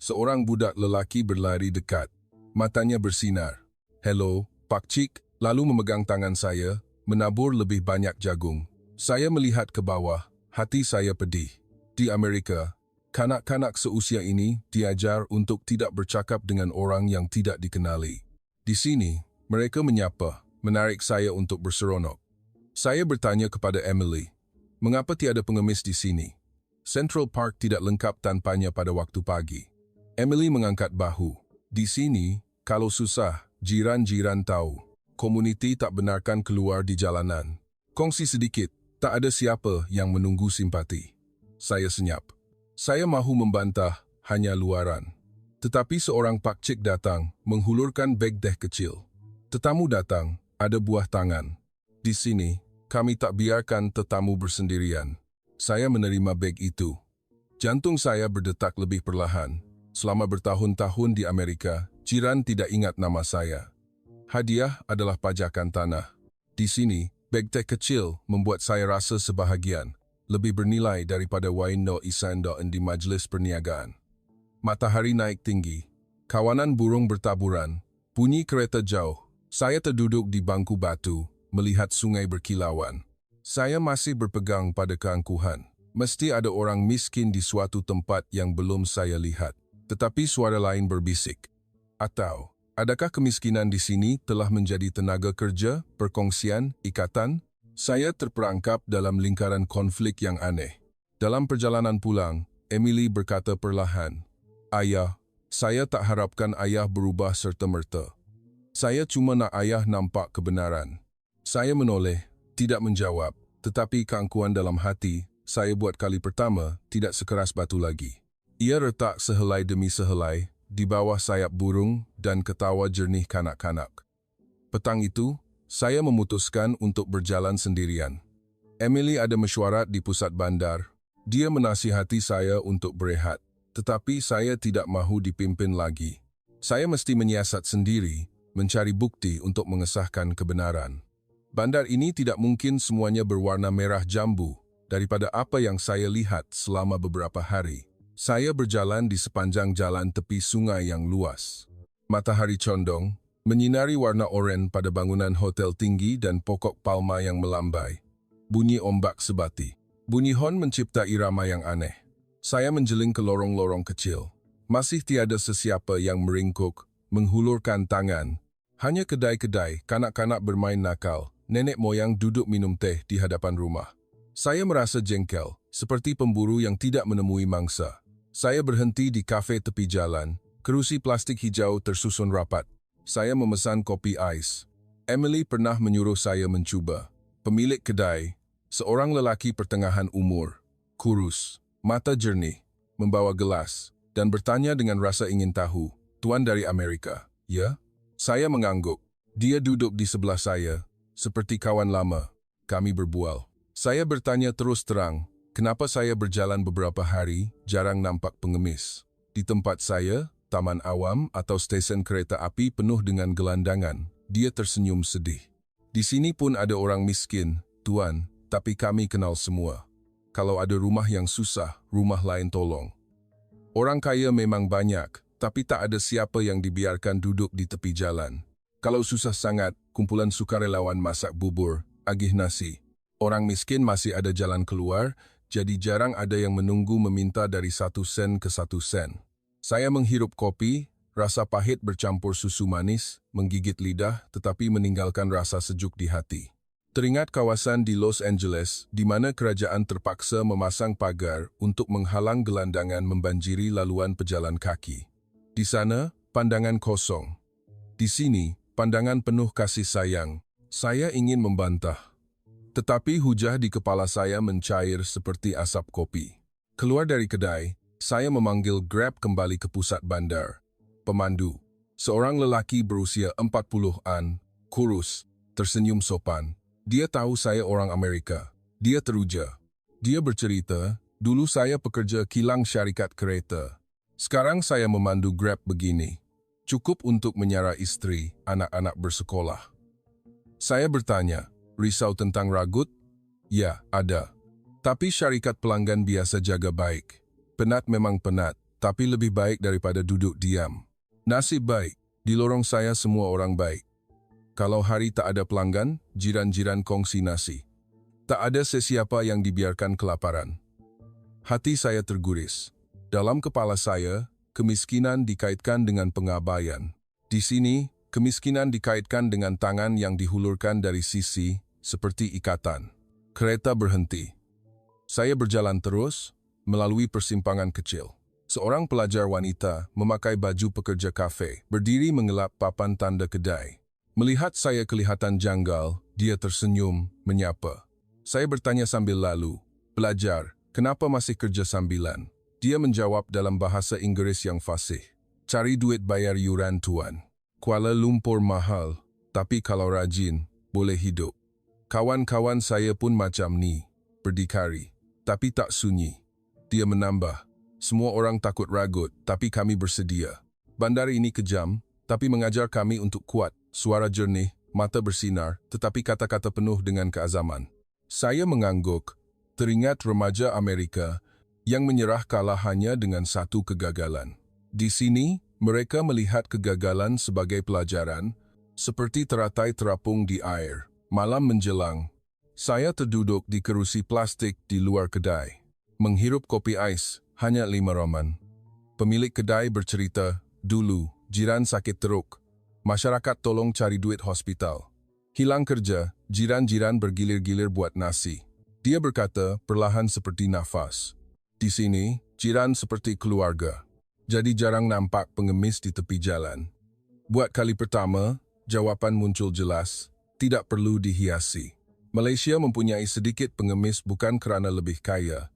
[SPEAKER 1] Seorang budak lelaki berlari dekat. Matanya bersinar. Hello, Pak Cik, lalu memegang tangan saya, menabur lebih banyak jagung. Saya melihat ke bawah, hati saya pedih. Di Amerika, kanak-kanak seusia ini diajar untuk tidak bercakap dengan orang yang tidak dikenali. Di sini, mereka menyapa, menarik saya untuk berseronok. Saya bertanya kepada Emily, mengapa tiada pengemis di sini? Central Park tidak lengkap tanpanya pada waktu pagi. Emily mengangkat bahu. Di sini, kalau susah, jiran-jiran tahu. Komuniti tak benarkan keluar di jalanan. Kongsi sedikit, tak ada siapa yang menunggu simpati. Saya senyap. Saya mahu membantah, hanya luaran. Tetapi seorang pakcik datang, menghulurkan beg teh kecil. Tetamu datang, ada buah tangan. Di sini, kami tak biarkan tetamu bersendirian. Saya menerima beg itu. Jantung saya berdetak lebih perlahan. Selama bertahun-tahun di Amerika, jiran tidak ingat nama saya. Hadiah adalah pajakan tanah. Di sini, beg teh kecil membuat saya rasa sebahagian, lebih bernilai daripada wain no isandoan di majlis perniagaan. Matahari naik tinggi. Kawanan burung bertaburan. Bunyi kereta jauh. Saya terduduk di bangku batu, melihat sungai berkilauan. Saya masih berpegang pada keangkuhan. Mesti ada orang miskin di suatu tempat yang belum saya lihat. Tetapi suara lain berbisik. Atau, adakah kemiskinan di sini telah menjadi tenaga kerja, perkongsian, ikatan? Saya terperangkap dalam lingkaran konflik yang aneh. Dalam perjalanan pulang, Emily berkata perlahan, "Ayah, saya tak harapkan ayah berubah serta-merta. Saya cuma nak ayah nampak kebenaran." Saya menoleh, tidak menjawab, tetapi keangkuhan dalam hati, saya buat kali pertama, tidak sekeras batu lagi. Ia retak sehelai demi sehelai, di bawah sayap burung dan ketawa jernih kanak-kanak. Petang itu, saya memutuskan untuk berjalan sendirian. Emily ada mesyuarat di pusat bandar. Dia menasihati saya untuk berehat, tetapi saya tidak mahu dipimpin lagi. Saya mesti menyiasat sendiri, mencari bukti untuk mengesahkan kebenaran. Bandar ini tidak mungkin semuanya berwarna merah jambu, daripada apa yang saya lihat selama beberapa hari. Saya berjalan di sepanjang jalan tepi sungai yang luas. Matahari condong, menyinari warna oranye pada bangunan hotel tinggi dan pokok palma yang melambai. Bunyi ombak sebati. Bunyi hon mencipta irama yang aneh. Saya menjeling ke lorong-lorong kecil. Masih tiada sesiapa yang meringkuk, menghulurkan tangan. Hanya kedai-kedai, kanak-kanak bermain nakal, nenek moyang duduk minum teh di hadapan rumah. Saya merasa jengkel, seperti pemburu yang tidak menemui mangsa. Saya berhenti di kafe tepi jalan, kerusi plastik hijau tersusun rapat. Saya memesan kopi ais. Emily pernah menyuruh saya mencuba. Pemilik kedai, seorang lelaki pertengahan umur, kurus, mata jernih, membawa gelas, dan bertanya dengan rasa ingin tahu, "Tuan dari Amerika, ya?" Saya mengangguk. Dia duduk di sebelah saya, seperti kawan lama. Kami berbual. Saya bertanya terus terang, kenapa saya berjalan beberapa hari, jarang nampak pengemis. Di tempat saya, taman awam atau stesen kereta api penuh dengan gelandangan. Dia tersenyum sedih. Di sini pun ada orang miskin, Tuan, tapi kami kenal semua. Kalau ada rumah yang susah, rumah lain tolong. Orang kaya memang banyak, tapi tak ada siapa yang dibiarkan duduk di tepi jalan. Kalau susah sangat, kumpulan sukarelawan masak bubur, agih nasi. Orang miskin masih ada jalan keluar, jadi jarang ada yang menunggu meminta dari 1 sen ke 1 sen. Saya menghirup kopi, rasa pahit bercampur susu manis, menggigit lidah tetapi meninggalkan rasa sejuk di hati. Teringat kawasan di Los Angeles, di mana kerajaan terpaksa memasang pagar untuk menghalang gelandangan membanjiri laluan pejalan kaki. Di sana, pandangan kosong. Di sini, pandangan penuh kasih sayang. Saya ingin membantah. Tetapi hujah di kepala saya mencair seperti asap kopi. Keluar dari kedai, Saya memanggil Grab kembali ke pusat bandar. Pemandu, seorang lelaki berusia 40-an, kurus, tersenyum sopan. Dia tahu saya orang Amerika. Dia teruja. Dia bercerita, dulu saya pekerja kilang syarikat kereta. Sekarang saya memandu Grab begini. Cukup untuk menyara istri, anak-anak bersekolah. Saya bertanya, risau tentang ragut? Ya, ada. Tapi syarikat pelanggan biasa jaga baik. Penat memang penat, tapi lebih baik daripada duduk diam. Nasib baik, di lorong saya semua orang baik. Kalau hari tak ada pelanggan, jiran-jiran kongsi nasi. Tak ada sesiapa yang dibiarkan kelaparan. Hati saya terguris. Dalam kepala saya, kemiskinan dikaitkan dengan pengabaian. Di sini, kemiskinan dikaitkan dengan tangan yang dihulurkan dari sisi, seperti ikatan. Kereta berhenti. Saya berjalan terus, melalui persimpangan kecil. Seorang pelajar wanita memakai baju pekerja kafe, berdiri mengelap papan tanda kedai. Melihat saya kelihatan janggal, dia tersenyum, menyapa. Saya bertanya sambil lalu, "Pelajar, kenapa masih kerja sambilan?" Dia menjawab dalam bahasa Inggris yang fasih, "Cari duit bayar yuran tuan. Kuala Lumpur mahal, tapi kalau rajin, boleh hidup." Kawan-kawan saya pun macam ni, berdikari, tapi tak sunyi. Dia menambah, "Semua orang takut ragut, tapi kami bersedia. Bandar ini kejam, tapi mengajar kami untuk kuat." Suara jernih, mata bersinar, tetapi kata-kata penuh dengan keazaman. Saya mengangguk, teringat remaja Amerika yang menyerah kalah hanya dengan satu kegagalan. Di sini, mereka melihat kegagalan sebagai pelajaran, seperti teratai terapung di air. Malam menjelang, saya terduduk di kerusi plastik di luar kedai. Menghirup kopi ais, hanya 5 roman. Pemilik kedai bercerita, "Dulu, jiran sakit teruk. Masyarakat tolong cari duit hospital. Hilang kerja, jiran-jiran bergilir-gilir buat nasi." Dia berkata, perlahan seperti nafas. "Di sini, jiran seperti keluarga. Jadi jarang nampak pengemis di tepi jalan." Buat kali pertama, jawaban muncul jelas, tidak perlu dihiasi. Malaysia mempunyai sedikit pengemis bukan kerana lebih kaya,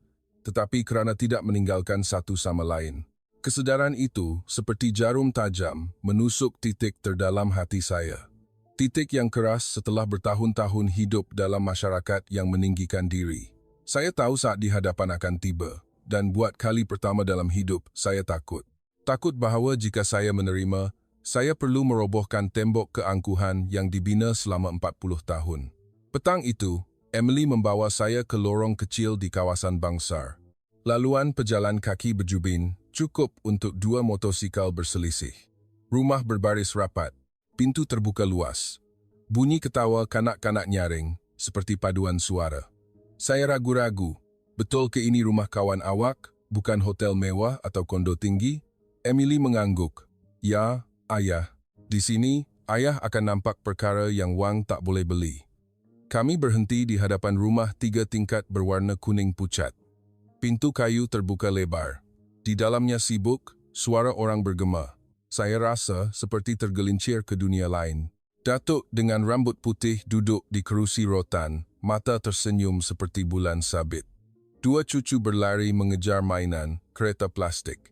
[SPEAKER 1] tetapi kerana tidak meninggalkan satu sama lain. Kesedaran itu, seperti jarum tajam, menusuk titik terdalam hati saya. Titik yang keras setelah bertahun-tahun hidup dalam masyarakat yang meninggikan diri. Saya tahu saat di hadapan akan tiba, dan buat kali pertama dalam hidup, saya takut. Takut bahawa jika saya menerima, saya perlu merobohkan tembok keangkuhan yang dibina selama 40 tahun. Petang itu, Emily membawa saya ke lorong kecil di kawasan Bangsar. Laluan pejalan kaki berjubin cukup untuk 2 motosikal berselisih. Rumah berbaris rapat, pintu terbuka luas. Bunyi ketawa kanak-kanak nyaring, seperti paduan suara. Saya ragu-ragu, betul ke ini rumah kawan awak, bukan hotel mewah atau kondo tinggi? Emily mengangguk. "Ya, ayah. Di sini, ayah akan nampak perkara yang wang tak boleh beli." Kami berhenti di hadapan rumah 3 tingkat berwarna kuning pucat. Pintu kayu terbuka lebar. Di dalamnya sibuk, suara orang bergema. Saya rasa seperti tergelincir ke dunia lain. Datuk dengan rambut putih duduk di kerusi rotan, mata tersenyum seperti bulan sabit. 2 cucu berlari mengejar mainan, kereta plastik.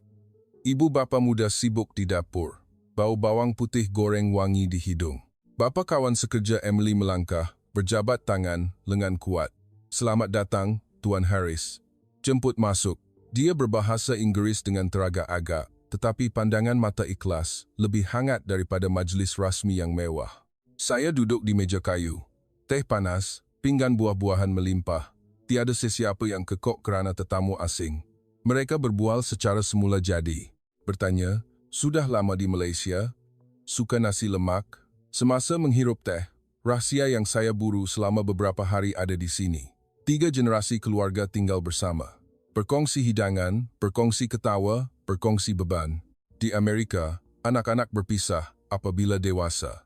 [SPEAKER 1] Ibu bapa muda sibuk di dapur. Bau bawang putih goreng wangi di hidung. Bapa kawan sekerja Emily melangkah, berjabat tangan, lengan kuat. "Selamat datang, Tuan Harris." Jemput masuk. Dia berbahasa Inggeris dengan teragak-agak, tetapi pandangan mata ikhlas, lebih hangat daripada majlis rasmi yang mewah. Saya duduk di meja kayu. Teh panas, pinggan buah-buahan melimpah. Tiada sesiapa yang kekok kerana tetamu asing. Mereka berbual secara semula jadi. Bertanya, "Sudah lama di Malaysia? Suka nasi lemak?" Semasa menghirup teh, rahsia yang saya buru selama beberapa hari ada di sini. 3 generasi keluarga tinggal bersama. Berkongsi hidangan, berkongsi ketawa, berkongsi beban. Di Amerika, anak-anak berpisah apabila dewasa.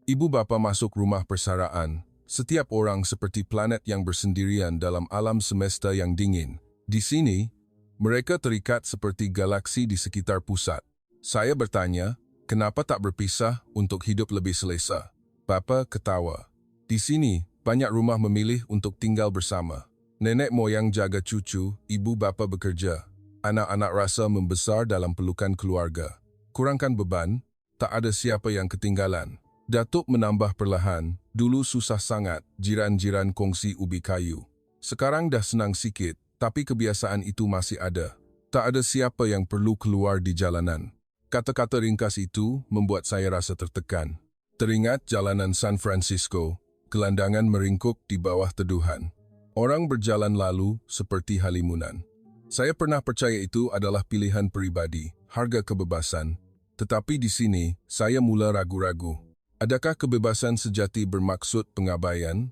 [SPEAKER 1] Ibu bapa masuk rumah persaraan. Setiap orang seperti planet yang bersendirian dalam alam semesta yang dingin. Di sini, mereka terikat seperti galaksi di sekitar pusat. Saya bertanya, kenapa tak berpisah untuk hidup lebih selesa? Bapa ketawa. Di sini, banyak rumah memilih untuk tinggal bersama. Nenek moyang jaga cucu, ibu bapa bekerja. Anak-anak rasa membesar dalam pelukan keluarga. Kurangkan beban, tak ada siapa yang ketinggalan. Datuk menambah perlahan, dulu susah sangat, jiran-jiran kongsi ubi kayu. Sekarang dah senang sikit, tapi kebiasaan itu masih ada. Tak ada siapa yang perlu keluar di jalanan. Kata-kata ringkas itu membuat saya rasa tertekan. Teringat jalanan San Francisco, gelandangan meringkuk di bawah teduhan. Orang berjalan lalu seperti halimunan. Saya pernah percaya itu adalah pilihan pribadi, harga kebebasan. Tetapi di sini, saya mula ragu-ragu. Adakah kebebasan sejati bermaksud pengabaian?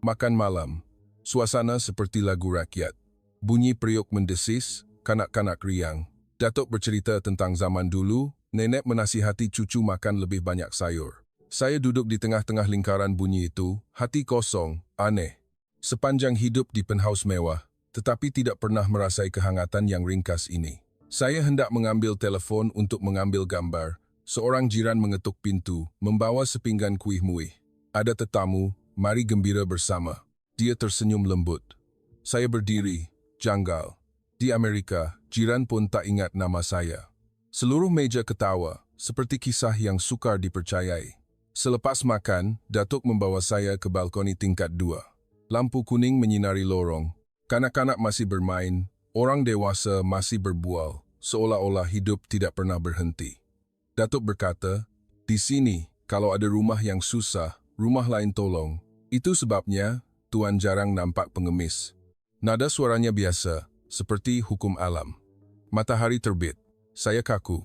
[SPEAKER 1] Makan malam, suasana seperti lagu rakyat. Bunyi periuk mendesis, kanak-kanak riang. Datuk bercerita tentang zaman dulu, nenek menasihati cucu makan lebih banyak sayur. Saya duduk di tengah-tengah lingkaran bunyi itu, hati kosong, aneh. Sepanjang hidup di penthouse mewah, tetapi tidak pernah merasai kehangatan yang ringkas ini. Saya hendak mengambil telefon untuk mengambil gambar. Seorang jiran mengetuk pintu, membawa sepinggan kuih muih. Ada tetamu, mari gembira bersama. Dia tersenyum lembut. Saya berdiri, janggal. Di Amerika, jiran pun tak ingat nama saya. Seluruh meja ketawa, seperti kisah yang sukar dipercayai. Selepas makan, Datuk membawa saya ke balkoni tingkat 2. Lampu kuning menyinari lorong. Kanak-kanak masih bermain, orang dewasa masih berbual, seolah-olah hidup tidak pernah berhenti. Datuk berkata, di sini, kalau ada rumah yang susah, rumah lain tolong. Itu sebabnya, Tuan jarang nampak pengemis. Nada suaranya biasa, seperti hukum alam. Matahari terbit. Saya kaku.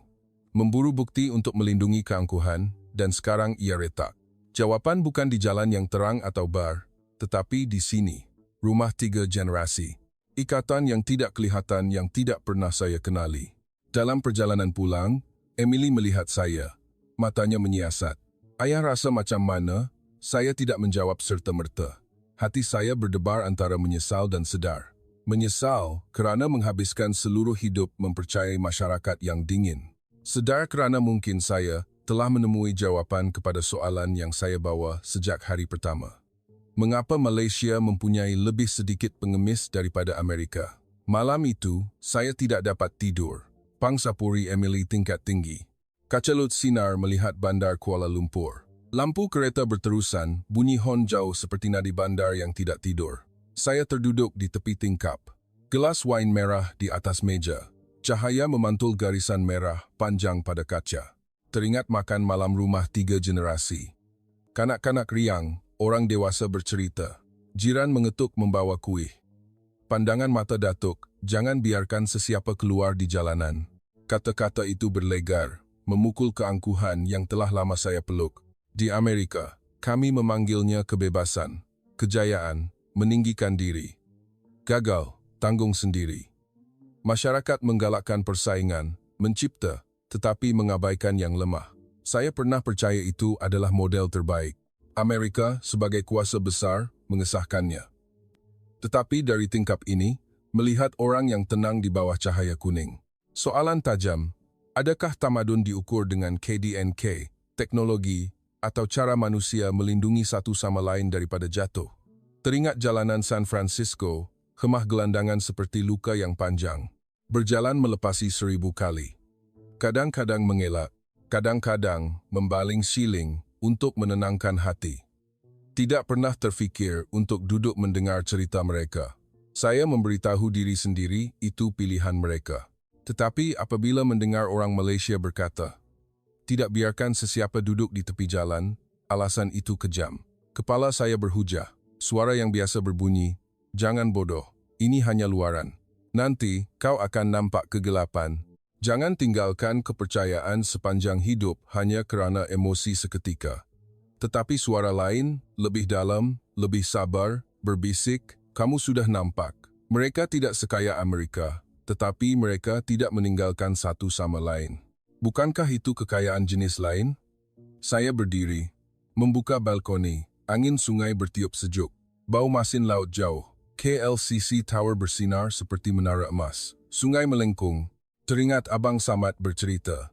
[SPEAKER 1] Memburu bukti untuk melindungi keangkuhan, dan sekarang ia retak. Jawaban bukan di jalan yang terang atau bar, tetapi di sini. Rumah 3 generasi. Ikatan yang tidak kelihatan yang tidak pernah saya kenali. Dalam perjalanan pulang, Emily melihat saya. Matanya menyiasat. Ayah rasa macam mana? Saya tidak menjawab serta-merta. Hati saya berdebar antara menyesal dan sedar. Menyesal kerana menghabiskan seluruh hidup mempercayai masyarakat yang dingin. Sedar kerana mungkin saya telah menemui jawapan kepada soalan yang saya bawa sejak hari pertama. Mengapa Malaysia mempunyai lebih sedikit pengemis daripada Amerika? Malam itu, saya tidak dapat tidur. Pangsapuri Emily tingkat tinggi. Kacalut sinar melihat bandar Kuala Lumpur. Lampu kereta berterusan, bunyi hon jauh seperti nadi bandar yang tidak tidur. Saya terduduk di tepi tingkap. Gelas wain merah di atas meja. Cahaya memantul garisan merah panjang pada kaca. Teringat makan malam rumah 3 generasi. Kanak-kanak riang. Orang dewasa bercerita. Jiran mengetuk membawa kuih. Pandangan mata Datuk, jangan biarkan sesiapa keluar di jalanan. Kata-kata itu berlegar, memukul keangkuhan yang telah lama saya peluk. Di Amerika, kami memanggilnya kebebasan, kejayaan, meninggikan diri. Gagal, tanggung sendiri. Masyarakat menggalakkan persaingan, mencipta, tetapi mengabaikan yang lemah. Saya pernah percaya itu adalah model terbaik. Amerika sebagai kuasa besar mengesahkannya. Tetapi dari tingkap ini, melihat orang yang tenang di bawah cahaya kuning. Soalan tajam, adakah tamadun diukur dengan KDNK, teknologi, atau cara manusia melindungi satu sama lain daripada jatuh? Teringat jalanan San Francisco, hemah gelandangan seperti luka yang panjang, berjalan melepasi 1000 kali. Kadang-kadang mengelak, kadang-kadang membaling siling, untuk menenangkan hati. Tidak pernah terfikir untuk duduk mendengar cerita mereka. Saya memberitahu diri sendiri itu pilihan mereka. Tetapi apabila mendengar orang Malaysia berkata, tidak biarkan sesiapa duduk di tepi jalan, alasan itu kejam. Kepala saya berhujah. Suara yang biasa berbunyi, jangan bodoh, ini hanya luaran. Nanti kau akan nampak kegelapan. Jangan tinggalkan kepercayaan sepanjang hidup hanya kerana emosi seketika. Tetapi suara lain, lebih dalam, lebih sabar, berbisik, kamu sudah nampak. Mereka tidak sekaya Amerika, tetapi mereka tidak meninggalkan satu sama lain. Bukankah itu kekayaan jenis lain? Saya berdiri, membuka balkoni, angin sungai bertiup sejuk, bau masin laut jauh, KLCC Tower bersinar seperti menara emas, sungai melengkung. Teringat Abang Samad bercerita.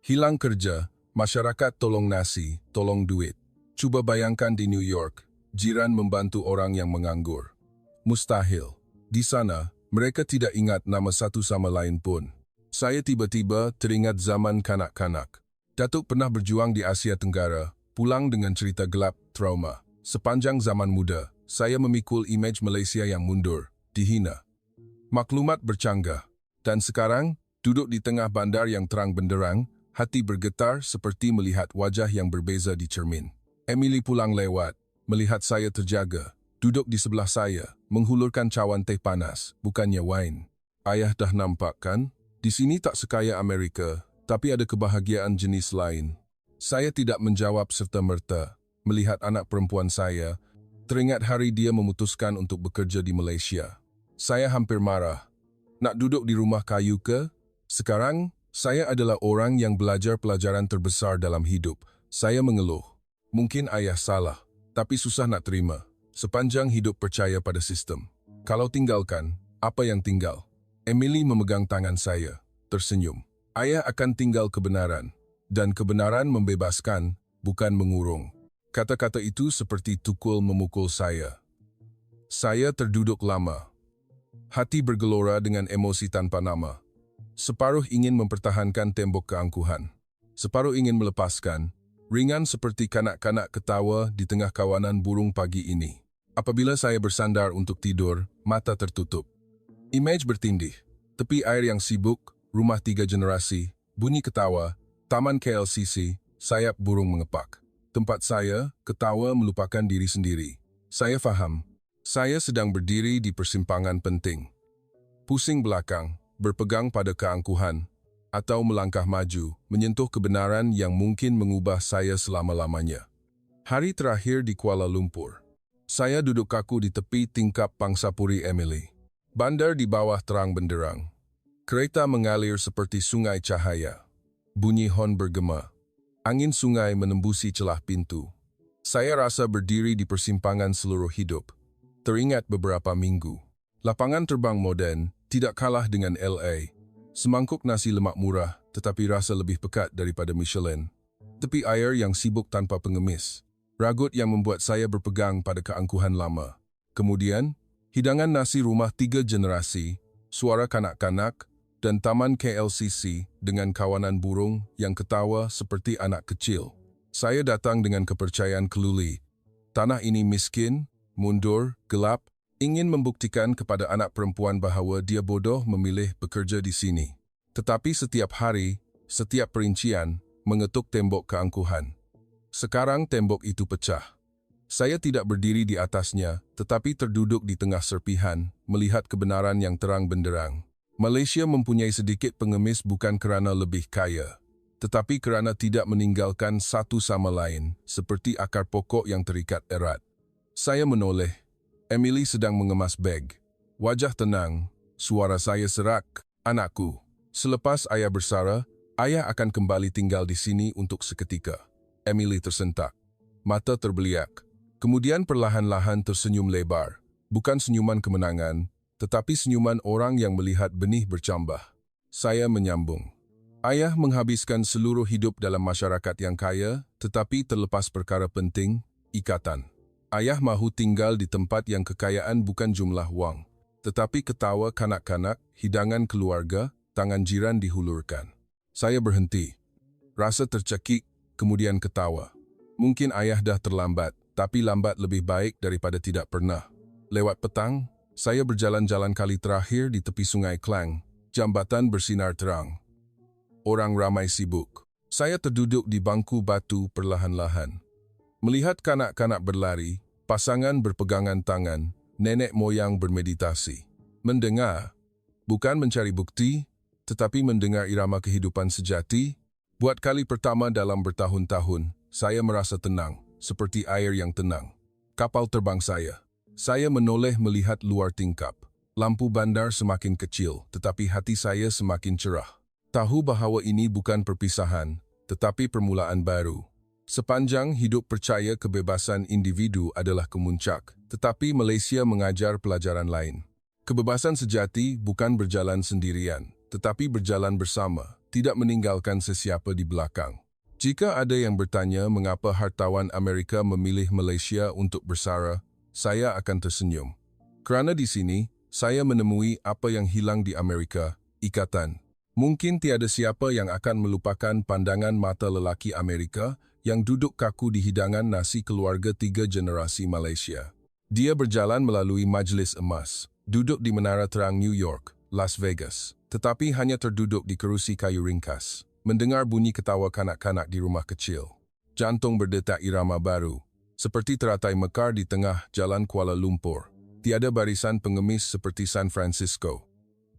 [SPEAKER 1] Hilang kerja, masyarakat tolong nasi, tolong duit. Cuba bayangkan di New York, jiran membantu orang yang menganggur. Mustahil. Di sana, Mereka tidak ingat nama satu sama lain pun. Saya tiba-tiba teringat zaman kanak-kanak. Datuk pernah berjuang di Asia Tenggara, pulang dengan cerita gelap, trauma. Sepanjang zaman muda, saya memikul imej Malaysia yang mundur, dihina. Maklumat bercanggah. Dan sekarang, duduk di tengah bandar yang terang benderang, hati bergetar seperti melihat wajah yang berbeza di cermin. Emily pulang lewat, melihat saya terjaga. Duduk di sebelah saya, menghulurkan cawan teh panas, bukannya wine. Ayah dah nampak kan? Di sini tak sekaya Amerika, tapi ada kebahagiaan jenis lain. Saya tidak menjawab serta-merta. Melihat anak perempuan saya, teringat hari dia memutuskan untuk bekerja di Malaysia. Saya hampir marah. Nak duduk di rumah kayu ke? Sekarang, saya adalah orang yang belajar pelajaran terbesar dalam hidup. Saya mengeluh. Mungkin ayah salah, tapi susah nak terima. Sepanjang hidup percaya pada sistem. Kalau tinggalkan, apa yang tinggal? Emily memegang tangan saya, tersenyum. Ayah akan tinggal kebenaran. Dan kebenaran membebaskan, bukan mengurung. Kata-kata itu seperti tukul memukul saya. Saya terduduk lama. Hati bergelora dengan emosi tanpa nama. Separuh ingin mempertahankan tembok keangkuhan. Separuh ingin melepaskan, ringan seperti kanak-kanak ketawa di tengah kawanan burung pagi ini. Apabila saya bersandar untuk tidur, mata tertutup. Imej bertindih, tepi air yang sibuk, rumah 3 generasi, bunyi ketawa, taman KLCC, sayap burung mengepak. Tempat saya, ketawa melupakan diri sendiri. Saya faham, saya sedang berdiri di persimpangan penting. Pusing belakang, berpegang pada keangkuhan, atau melangkah maju, menyentuh kebenaran yang mungkin mengubah saya selama-lamanya. Hari terakhir di Kuala Lumpur. Saya duduk kaku di tepi tingkap Pangsapuri Emily. Bandar di bawah terang benderang. Kereta mengalir seperti sungai cahaya. Bunyi hon bergema. Angin sungai menembusi celah pintu. Saya rasa berdiri di persimpangan seluruh hidup. Teringat beberapa minggu. Lapangan terbang moden tidak kalah dengan LA. Semangkuk nasi lemak murah tetapi rasa lebih pekat daripada Michelin. Tepi air yang sibuk tanpa pengemis. Ragut yang membuat saya berpegang pada keangkuhan lama. Kemudian, hidangan nasi rumah 3 generasi, suara kanak-kanak, dan taman KLCC dengan kawanan burung yang ketawa seperti anak kecil. Saya datang dengan kepercayaan keluli. Tanah ini miskin, mundur, gelap, ingin membuktikan kepada anak perempuan bahawa dia bodoh memilih bekerja di sini. Tetapi setiap hari, setiap perincian, mengetuk tembok keangkuhan. Sekarang tembok itu pecah. Saya tidak berdiri di atasnya, tetapi terduduk di tengah serpihan, melihat kebenaran yang terang benderang. Malaysia mempunyai sedikit pengemis bukan kerana lebih kaya, tetapi kerana tidak meninggalkan satu sama lain, seperti akar pokok yang terikat erat. Saya menoleh. Emily sedang mengemas beg. Wajah tenang, suara saya serak, "Anakku, selepas ayah bersara, ayah akan kembali tinggal di sini untuk seketika." Emily tersentak. Mata terbeliak. Kemudian perlahan-lahan tersenyum lebar. Bukan senyuman kemenangan, tetapi senyuman orang yang melihat benih bercambah. Saya menyambung. Ayah menghabiskan seluruh hidup dalam masyarakat yang kaya, tetapi terlepas perkara penting, ikatan. Ayah mahu tinggal di tempat yang kekayaan bukan jumlah wang, tetapi ketawa kanak-kanak, hidangan keluarga, tangan jiran dihulurkan. Saya berhenti. Rasa tercekik, kemudian ketawa. Mungkin ayah dah terlambat, tapi lambat lebih baik daripada tidak pernah. Lewat petang, saya berjalan-jalan kali terakhir di tepi sungai Klang. Jambatan bersinar terang. Orang ramai sibuk. Saya terduduk di bangku batu perlahan-lahan. Melihat kanak-kanak berlari, pasangan berpegangan tangan, nenek moyang bermeditasi. Mendengar, bukan mencari bukti, tetapi mendengar irama kehidupan sejati. Buat kali pertama dalam bertahun-tahun, saya merasa tenang, seperti air yang tenang. Kapal terbang saya. Saya menoleh melihat luar tingkap. Lampu bandar semakin kecil, tetapi hati saya semakin cerah. Tahu bahawa ini bukan perpisahan, tetapi permulaan baru. Sepanjang hidup percaya kebebasan individu adalah kemuncak, tetapi Malaysia mengajar pelajaran lain. Kebebasan sejati bukan berjalan sendirian, tetapi berjalan bersama, tidak meninggalkan sesiapa di belakang. Jika ada yang bertanya mengapa hartawan Amerika memilih Malaysia untuk bersara, saya akan tersenyum. Kerana di sini, saya menemui apa yang hilang di Amerika, ikatan. Mungkin tiada siapa yang akan melupakan pandangan mata lelaki Amerika yang duduk kaku di hidangan nasi keluarga 3 generasi Malaysia. Dia berjalan melalui Majlis Emas, duduk di Menara Terang New York, Las Vegas, tetapi hanya terduduk di kerusi kayu ringkas, mendengar bunyi ketawa kanak-kanak di rumah kecil. Jantung berdetak irama baru, seperti teratai mekar di tengah jalan Kuala Lumpur. Tiada barisan pengemis seperti San Francisco.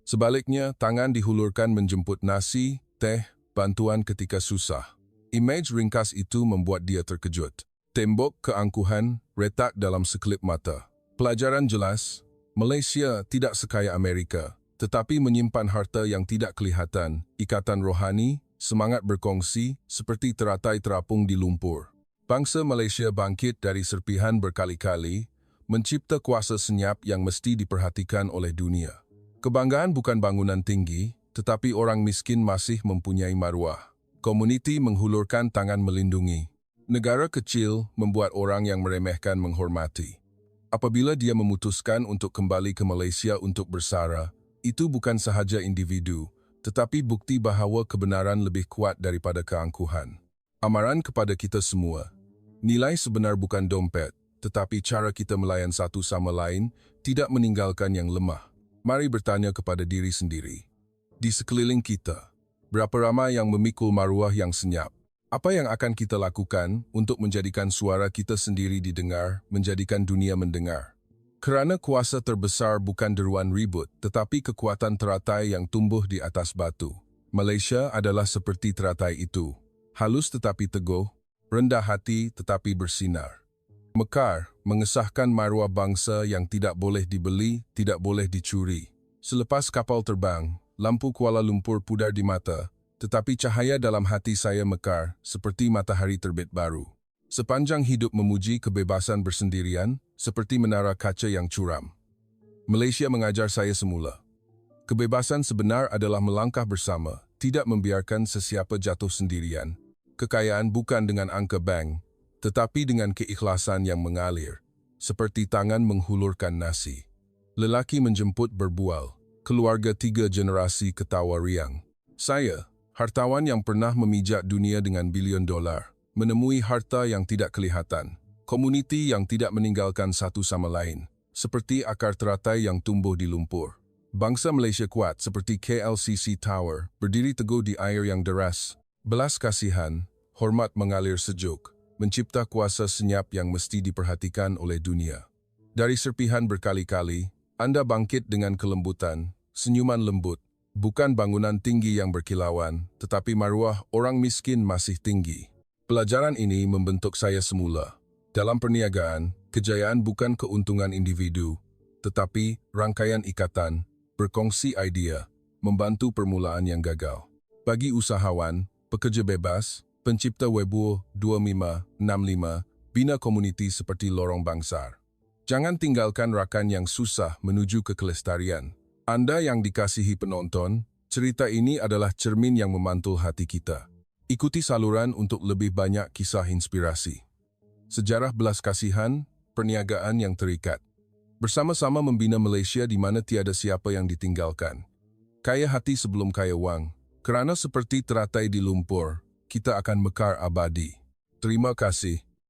[SPEAKER 1] Sebaliknya, tangan dihulurkan menjemput nasi, teh, bantuan ketika susah. Imej ringkas itu membuat dia terkejut. Tembok keangkuhan retak dalam sekelip mata. Pelajaran jelas, Malaysia tidak sekaya Amerika, tetapi menyimpan harta yang tidak kelihatan, ikatan rohani, semangat berkongsi, seperti teratai terapung di lumpur. Bangsa Malaysia bangkit dari serpihan berkali-kali, mencipta kuasa senyap yang mesti diperhatikan oleh dunia. Kebanggaan bukan bangunan tinggi, tetapi orang miskin masih mempunyai maruah. Komuniti menghulurkan tangan melindungi. Negara kecil membuat orang yang meremehkan menghormati. Apabila dia memutuskan untuk kembali ke Malaysia untuk bersara, itu bukan sahaja individu, tetapi bukti bahawa kebenaran lebih kuat daripada keangkuhan. Amaran kepada kita semua. Nilai sebenar bukan dompet, tetapi cara kita melayan satu sama lain tidak meninggalkan yang lemah. Mari bertanya kepada diri sendiri. Di sekeliling kita, berapa ramai yang memikul maruah yang senyap? Apa yang akan kita lakukan untuk menjadikan suara kita sendiri didengar, menjadikan dunia mendengar? Kerana kuasa terbesar bukan deruan ribut, tetapi kekuatan teratai yang tumbuh di atas batu. Malaysia adalah seperti teratai itu. Halus tetapi teguh, rendah hati tetapi bersinar. Mekar mengesahkan maruah bangsa yang tidak boleh dibeli, tidak boleh dicuri. Selepas kapal terbang, lampu Kuala Lumpur pudar di mata, tetapi cahaya dalam hati saya mekar seperti matahari terbit baru. Sepanjang hidup memuji kebebasan bersendirian, seperti menara kaca yang curam. Malaysia mengajar saya semula. Kebebasan sebenar adalah melangkah bersama, tidak membiarkan sesiapa jatuh sendirian. Kekayaan bukan dengan angka bank, tetapi dengan keikhlasan yang mengalir, seperti tangan menghulurkan nasi. Lelaki menjemput berbual, keluarga 3 generasi ketawa riang. Saya, hartawan yang pernah memijak dunia dengan bilion dolar, menemui harta yang tidak kelihatan, komuniti yang tidak meninggalkan satu sama lain, seperti akar teratai yang tumbuh di lumpur. Bangsa Malaysia kuat seperti KLCC Tower, berdiri teguh di air yang deras. Belas kasihan, hormat mengalir sejuk, mencipta kuasa senyap yang mesti diperhatikan oleh dunia. Dari serpihan berkali-kali, Anda bangkit dengan kelembutan, senyuman lembut, bukan bangunan tinggi yang berkilauan, tetapi maruah orang miskin masih tinggi. Pelajaran ini membentuk saya semula. Dalam perniagaan, kejayaan bukan keuntungan individu, tetapi rangkaian ikatan, berkongsi idea, membantu permulaan yang gagal. Bagi usahawan, pekerja bebas, pencipta Weibo 2565, bina komuniti seperti lorong bangsar. Jangan tinggalkan rakan yang susah menuju ke kelestarian. Anda yang dikasihi penonton, cerita ini adalah cermin yang memantul hati kita. Ikuti saluran untuk lebih banyak kisah inspirasi. Sejarah belas kasihan, perniagaan yang terikat. Bersama-sama membina Malaysia di mana tiada siapa yang ditinggalkan. Kaya hati sebelum kaya wang, kerana seperti teratai di lumpur, kita akan mekar abadi. Terima kasih.